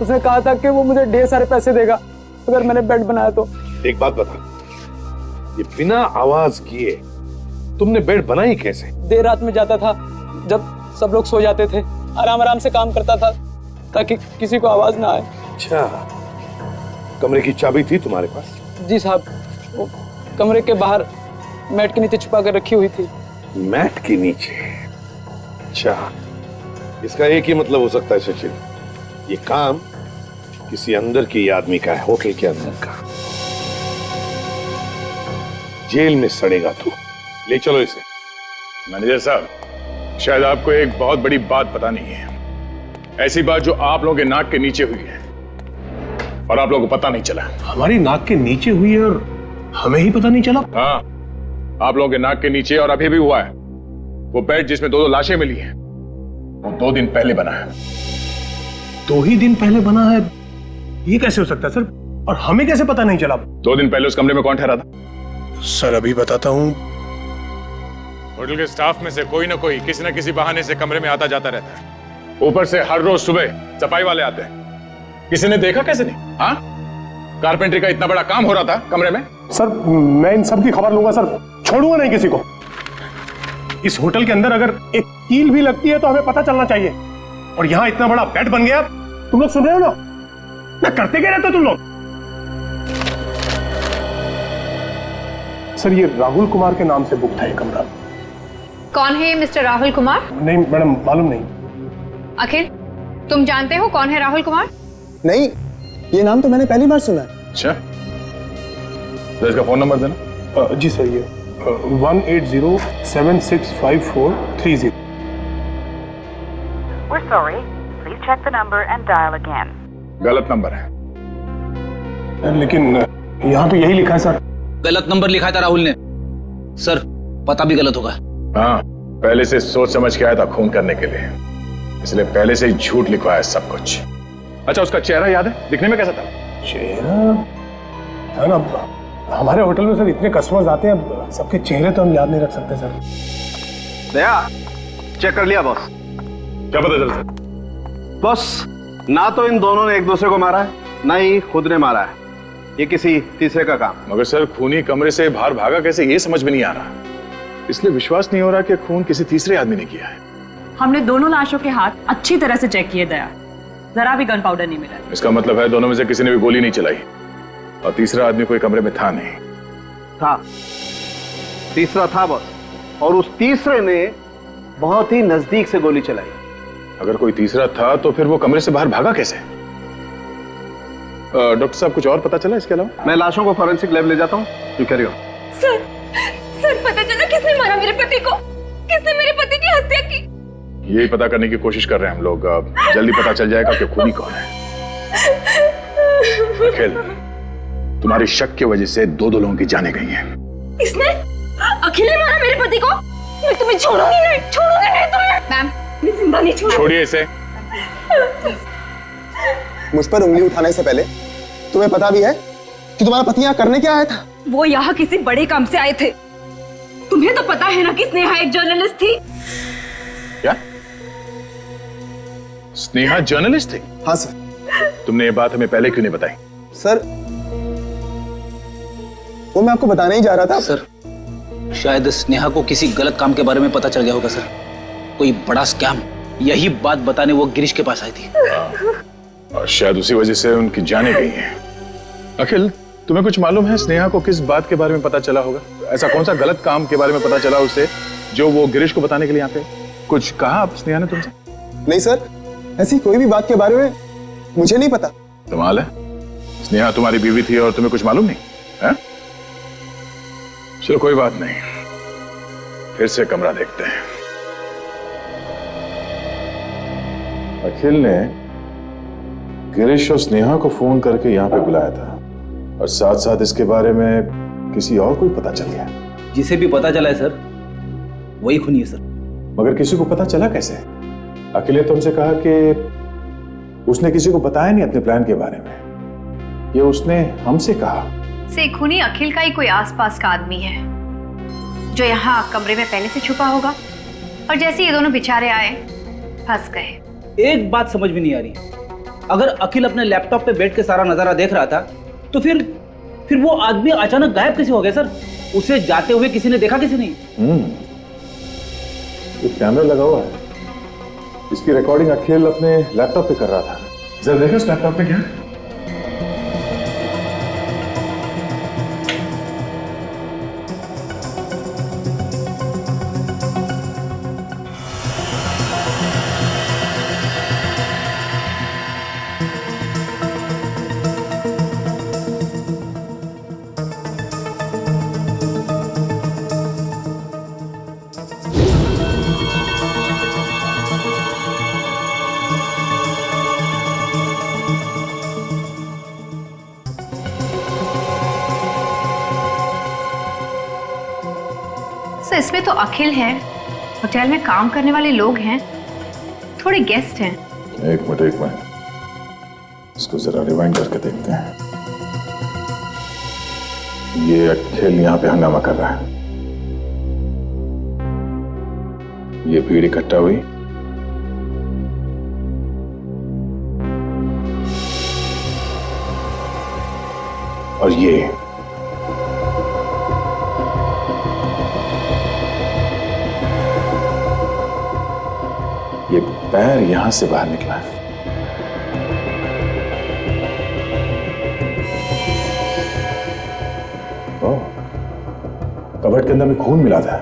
उसने कहा था कि वो मुझे ढेर सारे पैसे देगा अगर मैंने बेड बनाया तो। एक बात बता, ये बिना आवाज किए तुमने बेड बनाई कैसे? देर रात में जाता था, जब सब लोग सो जाते थे, आराम आराम से काम करता था ताकि किसी को आवाज ना आए। अच्छा, कमरे की चाबी थी तुम्हारे पास? जी साहब, वो कमरे के बाहर मैट के नीचे छुपा कर रखी हुई थी। मैट के नीचे? अच्छा, इसका एक ही मतलब हो सकता है सचिन, ये काम किसी अंदर के आदमी का है, होटल के अंदर का। जेल में सड़ेगा तू, ले चलो इसे। मैनेजर साहब, शायद आपको एक बहुत बड़ी बात पता नहीं है, ऐसी बात जो आप लोगों के नाक के नीचे हुई है और आप लोगों को पता नहीं चला। हमारी नाक के नीचे हुई है और हमें ही पता नहीं चला? हाँ, आप लोगों के नाक के नीचे और अभी भी हुआ है। वो बेड जिसमें 2 लाशें मिली हैं, वो 2 दिन पहले बना है। 2 ही दिन पहले बना है? ये कैसे हो सकता है सर, और हमें कैसे पता नहीं चला? 2 दिन पहले उस कमरे में कौन ठहरा था? सर अभी बताता हूँ। होटल के स्टाफ में से कोई ना कोई किसी न किसी बहाने से कमरे में आता जाता रहता है। ऊपर से हर रोज सुबह सफाई वाले आते हैं। किसी ने देखा कैसे नहीं? हाँ, कारपेंटरी का इतना बड़ा काम हो रहा था कमरे में। सर मैं इन सब की खबर लूंगा सर, छोड़ूंगा नहीं किसी को। इस होटल के अंदर अगर एक कील भी लगती है तो हमें पता चलना चाहिए। और यहाँ इतना बड़ा बेड बन गया, तुम लोग सुन रहे हो ना? करते क्या रहते हो तुम लोग? सर ये राहुल कुमार के नाम से बुक था ये कमरा। कौन है ये मिस्टर राहुल कुमार? नहीं मैडम, मालूम नहीं। अखिल, तुम जानते हो कौन है राहुल कुमार? नहीं, ये नाम तो मैंने पहली बार सुना है। अच्छा, तो इसका फोन नंबर देना। जी सर, ये 180765430। We're sorry. Please check the number and dial again. गलत नंबर है। लेकिन यहाँ तो यही लिखा है सर। गलत नंबर लिखा था राहुल ने। सर पता भी गलत होगा। हाँ, पहले से सोच समझ के आया था खून करने के लिए, इसलिए पहले से ही झूठ लिखवाया सब कुछ। अच्छा, उसका चेहरा याद है? दिखने में कैसा था? चेहरा है ना, हमारे होटल में सर इतने कस्टमर्स आते हैं, सबके चेहरे तो हम याद नहीं रख सकते सर। दया, चेक कर लिया बॉस? क्या पता चल सर? बॉस, ना तो इन दोनों ने एक दूसरे को मारा है, ना ही खुद ने मारा है, ये किसी तीसरे का काम। मगर सर खूनी कमरे से बाहर भागा कैसे, ये समझ में नहीं आ रहा। इसलिए विश्वास नहीं हो रहा कि खून किसी तीसरे आदमी ने किया है। हमने दोनों लाशों के हाथ अच्छी तरह से चेक किए दया, जरा भी गन पाउडर नहीं मिला। इसका मतलब है दोनों में से किसी ने भी गोली नहीं चलाई और तीसरा आदमी कोई कमरे में था नहीं। था, तीसरा था बॉस, और उस तीसरे ने बहुत ही नजदीक से गोली चलाई। अगर कोई तीसरा था तो फिर वो कमरे से बाहर भागा कैसे? डॉक्टर साहब कुछ और पता चला इसके अलावा? मैं लाशों को फॉरेंसिक लैब ले जाता हूँ, you carry on. Sir, sir पता चला किसने मारा मेरे पति को? किसने मेरे पति की हत्या की? यही पता करने की कोशिश कर रहे हैं हम लोग। जल्दी पता चल जाएगा कि खूनी कौन है। अखिल, तुम्हारी शक की वजह से दो लोगों की जानें गई हैं। इसने? अखिल ने मारा मेरे पति को? मैं तुम्हें छोड़ूंगी नहीं तुम्हें। मैम, मैं जिंदा नहीं छोड़ूंगी। छोड़िए इसे। मुझ पर उंगली उठाने से पहले तुम्हें पता भी है कि तुम्हारा पति यहाँ करने क्या आया था? वो यहाँ किसी बड़े काम से आए थे। तुम्हें तो पता है ना कि स्नेहा एक जर्नलिस्ट थी। क्या? स्नेहा जर्नलिस्ट थी? हाँ सर। तुमने ये बात हमें पहले क्यों नहीं बताई? सर, वो मैं आपको बताने ही जा रहा था। सर, शायद स्नेहा को किसी गलत काम के बारे में पता चल गया होगा सर। कोई बड़ा स्कैम, यही बात बताने वो गिरीश के पास आई थी। और शायद उसी वजह से उनकी जानें गई हैं। अखिल, तुम्हें कुछ मालूम है स्नेहा को किस बात के बारे में पता चला होगा? ऐसा कौन सा गलत काम के बारे में पता चला उसे जो वो गिरीश को बताने के लिए यहाँ पे? कुछ कहा आप स्नेहा ने तुमसे? नहीं सर, ऐसी कोई भी बात के बारे में मुझे नहीं पता। कमाल है, स्नेहा तुम्हारी बीवी थी और तुम्हें कुछ मालूम नहीं है? चलो कोई बात नहीं, फिर से कमरा देखते हैं। अखिल ने गिरीश और स्नेहा को फोन करके यहाँ पे बुलाया था और साथ साथ इसके बारे में किसी और को भी पता चल गया। जिसे भी पता चला है सर, वही खूनी है सर। मगर किसी को पता चला कैसे? अखिल ने तुमसे कहा कि उसने किसी को बताया नहीं अपने प्लान के बारे में, ये उसने हमसे कहा। से खूनी अखिल का ही कोई आसपास का आदमी है जो यहाँ कमरे में पहले से छुपा होगा और जैसे ये दोनों बेचारे आए फंस गए। एक बात समझ में नहीं आ रही, अगर अखिल अपने लैपटॉप पे बैठ के सारा नजारा देख रहा था तो फिर वो आदमी अचानक गायब कैसे हो गया सर? उसे जाते हुए किसी ने देखा, किसी नहीं? तो कैमरा लगा हुआ है, इसकी रिकॉर्डिंग अखिल अपने लैपटॉप पे कर रहा था। जरा देखो उस लैपटॉप पे क्या है। सर, इसमें तो अखिल है, होटल में काम करने वाले लोग हैं, थोड़े गेस्ट हैं। एक मिनट, इसको जरा रिवाइंड करके देखते हैं। ये अखिल यहाँ पे हंगामा कर रहा है, ये भीड़ इकट्ठा हुई, और ये पैर यहां से बाहर निकला है। ओह, कबर्ड के अंदर में खून मिला था।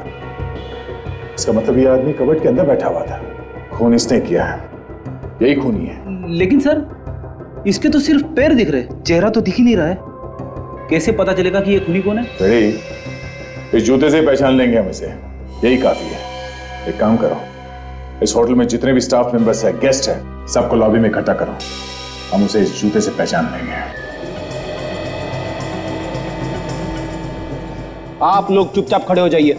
इसका मतलब ये आदमी कबर्ड के अंदर बैठा हुआ था, खून इसने किया है, यही खूनी है। लेकिन सर, इसके तो सिर्फ पैर दिख रहे, चेहरा तो दिख ही नहीं रहा है। कैसे पता चलेगा कि ये खूनी कौन है? इस जूते से पहचान लेंगे हम इसे, यही काफी है। एक काम करो, इस होटल में जितने भी स्टाफ मेंबर्स है, गेस्ट है, सबको लॉबी में इकट्ठा करो, हम उसे इस जूते से पहचान लेंगे। आप लोग चुपचाप खड़े हो जाइए।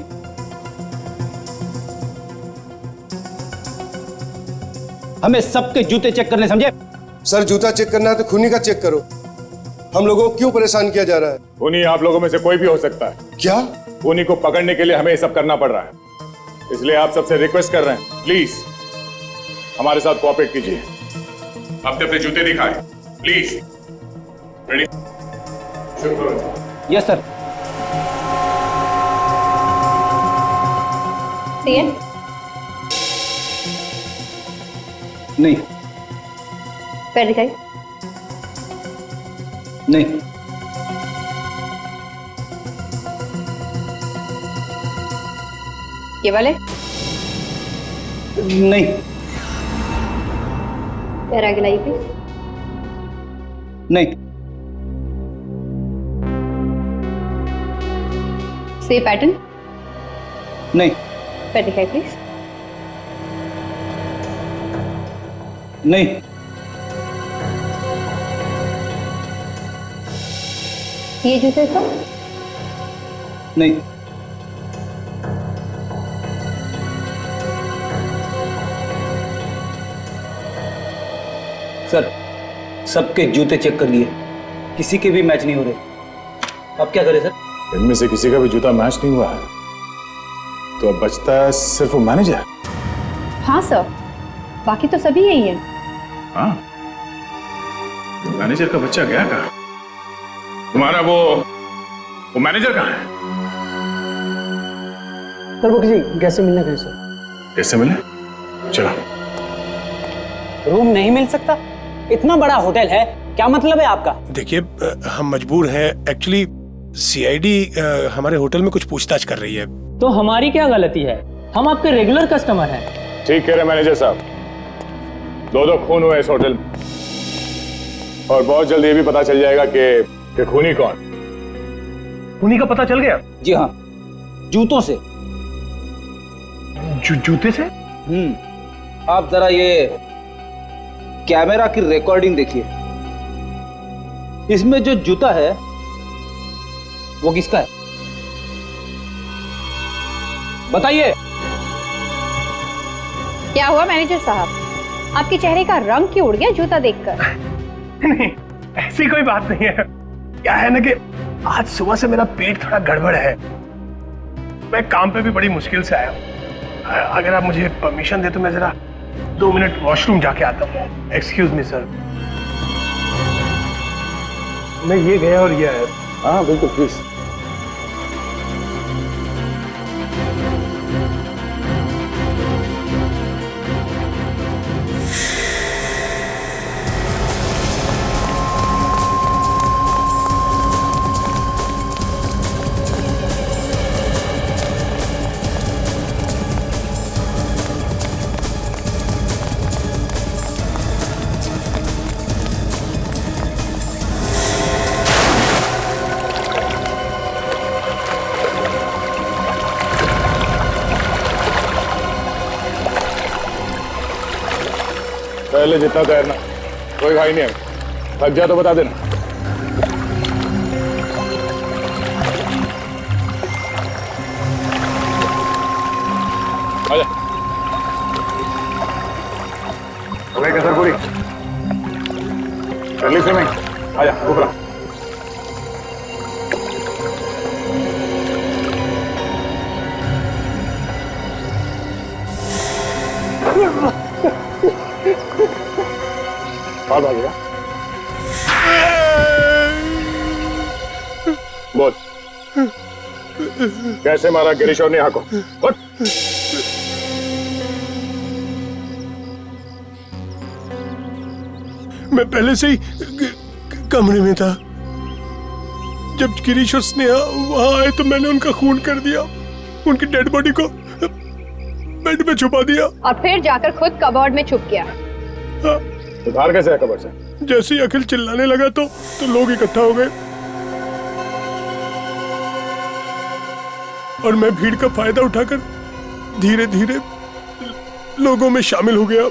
हमें सबके जूते चेक करने, समझे? सर, जूता चेक करना है तो खूनी का चेक करो। हम लोगों को क्यों परेशान किया जा रहा है? खूनी आप लोगों में से कोई भी हो सकता है। क्या? खूनी को पकड़ने के लिए हमें ये सब करना पड़ रहा है, इसलिए आप सबसे रिक्वेस्ट कर रहे हैं, प्लीज हमारे साथ कोऑपरेट कीजिए। अपने अपने जूते दिखाएं, प्लीज। रेडी? Yes sir. सी है? नहीं। पैर दिखाई। नहीं। ये वाले? नहीं। पैर आगे लाइए प्लीज। नहीं। से पैटर्न? नहीं। पैर दिखाई प्लीज। नहीं। ये जूते का? नहीं। सर, सबके जूते चेक कर लिए, किसी के भी मैच नहीं हो रहे। अब क्या करें सर? इनमें से किसी का भी जूता मैच नहीं हुआ है, तो अब बचता है सिर्फ वो मैनेजर। हाँ सर, बाकी तो सभी यही है। हाँ, मैनेजर का बच्चा गया कहाँ? तुम्हारा वो मैनेजर कहाँ है? सर वो किसी कैसे मिलने गए सर। कैसे मिले? चलो। रूम नहीं मिल सकता? इतना बड़ा होटल है, क्या मतलब है आपका? देखिए, हम मजबूर हैं। एक्चुअली सीआईडी हमारे होटल में कुछ पूछताछ कर रही है। तो हमारी क्या गलती है? हम आपके रेगुलर कस्टमर हैं। ठीक कह रहे मैनेजर साहब, 2 खून हुए इस होटल में, और बहुत जल्द ये भी पता चल जाएगा कि खूनी कौन। खूनी का पता चल गया? जी हाँ, जूतों से। जूते से? आप जरा ये कैमरा की रिकॉर्डिंग देखिए। इसमें जो जूता है वो किसका है? बताइए। क्या हुआ मैनेजर साहब, आपके चेहरे का रंग क्यों उड़ गया जूता देखकर? नहीं, ऐसी कोई बात नहीं है। क्या है ना कि आज सुबह से मेरा पेट थोड़ा गड़बड़ है। मैं काम पे भी बड़ी मुश्किल से आया हूँ। अगर आप मुझे परमिशन दे तो मैं जरा 2 मिनट वॉशरूम जाके आता हूँ। Excuse me sir. मैं ये गया और ये आया। हाँ बिल्कुल, प्लीज। पहले जितना तैरना, कोई भाई नहीं है। थक जा तो बता देना। आजा। अबे कसर पूरी। कर ली स्विमिंग? आजा ऊपर। आ भागेगा। बोल, कैसे मारा गिरीश और नेहा को? बोल। मैं पहले से ही कमरे में था। जब गिरीश और स्नेहा वहां आए तो मैंने उनका खून कर दिया, उनकी डेड बॉडी को बेड में छुपा दिया और फिर जाकर खुद कबर्ड में छुप गया। हाँ। उधार कैसे है कबर से? जैसे ही अखिल चिल्लाने लगा तो लोग इकट्ठा हो गए और मैं भीड़ का फायदा उठाकर धीरे धीरे लोगों में शामिल हो गया।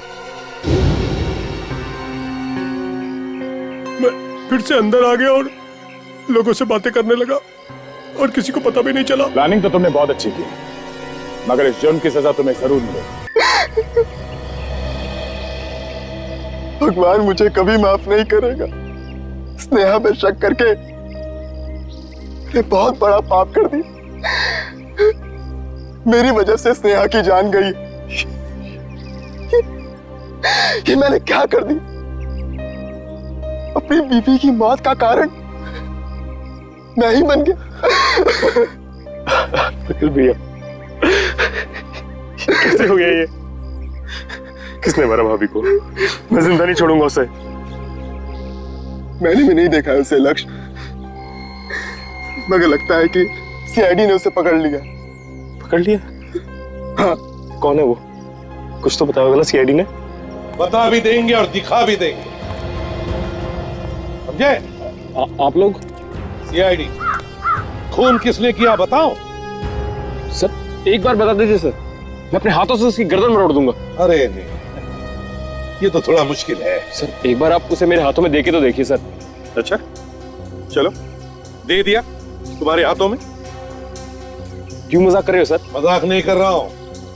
मैं फिर से अंदर आ गया और लोगों से बातें करने लगा और किसी को पता भी नहीं चला। प्लानिंग तो तुमने बहुत अच्छी की, मगर इस जुर्म की सजा तुम्हें जरूर मिलेगी। भगवान मुझे कभी माफ नहीं करेगा। स्नेहा पे शक करके मैंने बहुत बड़ा पाप कर दिया। मेरी वजह से स्नेहा की जान गई। ये मैंने क्या कर दी? अपनी बीवी की मौत का कारण मैं ही बन गया। कैसे हो गया ये? किसने मारा भाभी को? मैं जिंदा नहीं छोड़ूंगा उसे। मैंने भी नहीं देखा है उसे लक्ष्य, मगर लगता है कि सीआईडी ने उसे पकड़ लिया। पकड़ लिया? हाँ। कौन है वो? कुछ तो बताओगे ना सीआईडी ने? बता भी देंगे और दिखा भी देंगे, समझे? आप लोग? सीआईडी। खून किसने किया बताओ? सर एक बार बता दीजिए सर, मैं अपने हाथों से उसकी गर्दन मरोड़ दूंगा। अरे नहीं, ये तो थोड़ा मुश्किल है। सर एक बार आप उसे मेरे हाथों में देके तो देखिए सर। अच्छा चलो, दे दिया तुम्हारे हाथों में। क्यों मजाक कर रहे हो सर? मजाक नहीं कर रहा हूं।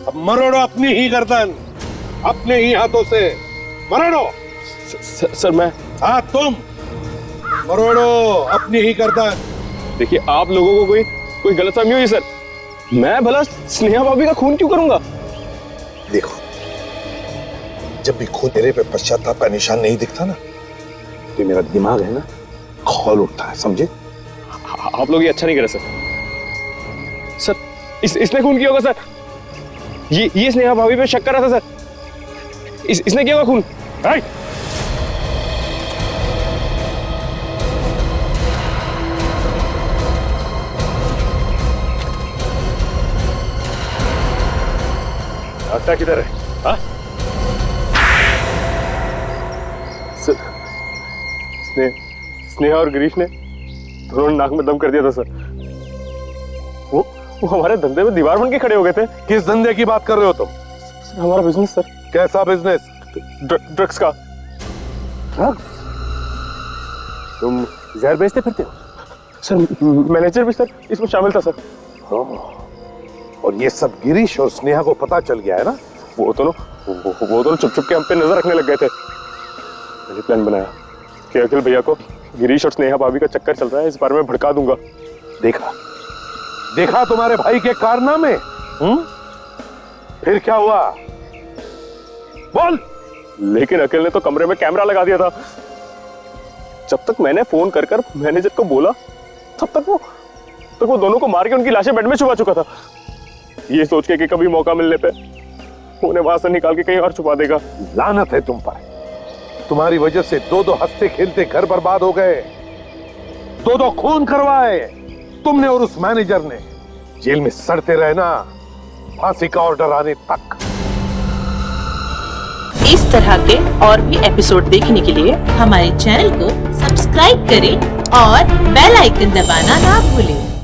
अब मरोड़ो अपनी ही गर्दन, अपने ही हाथों से मरोड़ो। सर मैं? हाँ तुम मरोड़ो अपनी ही गर्दन। देखिए आप लोगों को कोई गलतफहमी हुई सर। मैं भला स्नेहा भाभी का खून क्यों करूंगा? देखो, जब भी खून तेरे पे पश्चाताप का निशान नहीं दिखता ना, तो मेरा दिमाग है ना खौल उठता है, समझे? आप लोग ये अच्छा नहीं करे सर। सर इसने खून किया होगा सर। ये स्नेहा भाभी पे शक कर रहा था सर। इसने किया होगा खून। रास्ता किधर है? हाँ? स्नेहा और गिरीश ने दोनों नाक में दम कर दिया था सर। वो हमारे धंधे में दीवार बन के खड़े हो गए थे। किस धंधे की बात कर रहे हो तुम? सर हमारा बिजनेस सर। कैसा बिजनेस? ड्रग्स का। ड्रग्स? तुम जहर बेचते फिरते हो? सर मैनेजर भी सर इसमें शामिल था सर। और ये सब गिरीश और स्नेहा को पता चल गया है ना? वो दोनों चुप चुप के हम पे नजर रखने लग गए थे। मैंने प्लान बनाया कि अखिल भैया को गिरीश और स्नेहा भाभी का चक्कर चल रहा है, इस बारे में भड़का दूंगा। देखा तुम्हारे भाई के कारनामे? फिर क्या हुआ? बोल। लेकिन अखिल ने तो कमरे में कैमरा लगा दिया था। जब तक मैंने फोन कर मैनेजर को बोला, तब तक वो दोनों को मार के उनकी लाशें बेड में छुपा चुका था, ये सोच के कि कभी मौका मिलने पे उन्हें वहां से निकाल के कहीं और छुपा देगा। लानत है तुम पर। तुम्हारी वजह से दो हंसते खेलते घर बर्बाद हो गए, दो खून करवाए तुमने और उस मैनेजर ने। जेल में सड़ते रहना फांसी का ऑर्डर आने तक। इस तरह के और भी एपिसोड देखने के लिए हमारे चैनल को सब्सक्राइब करें और बेल आइकन दबाना ना भूलें।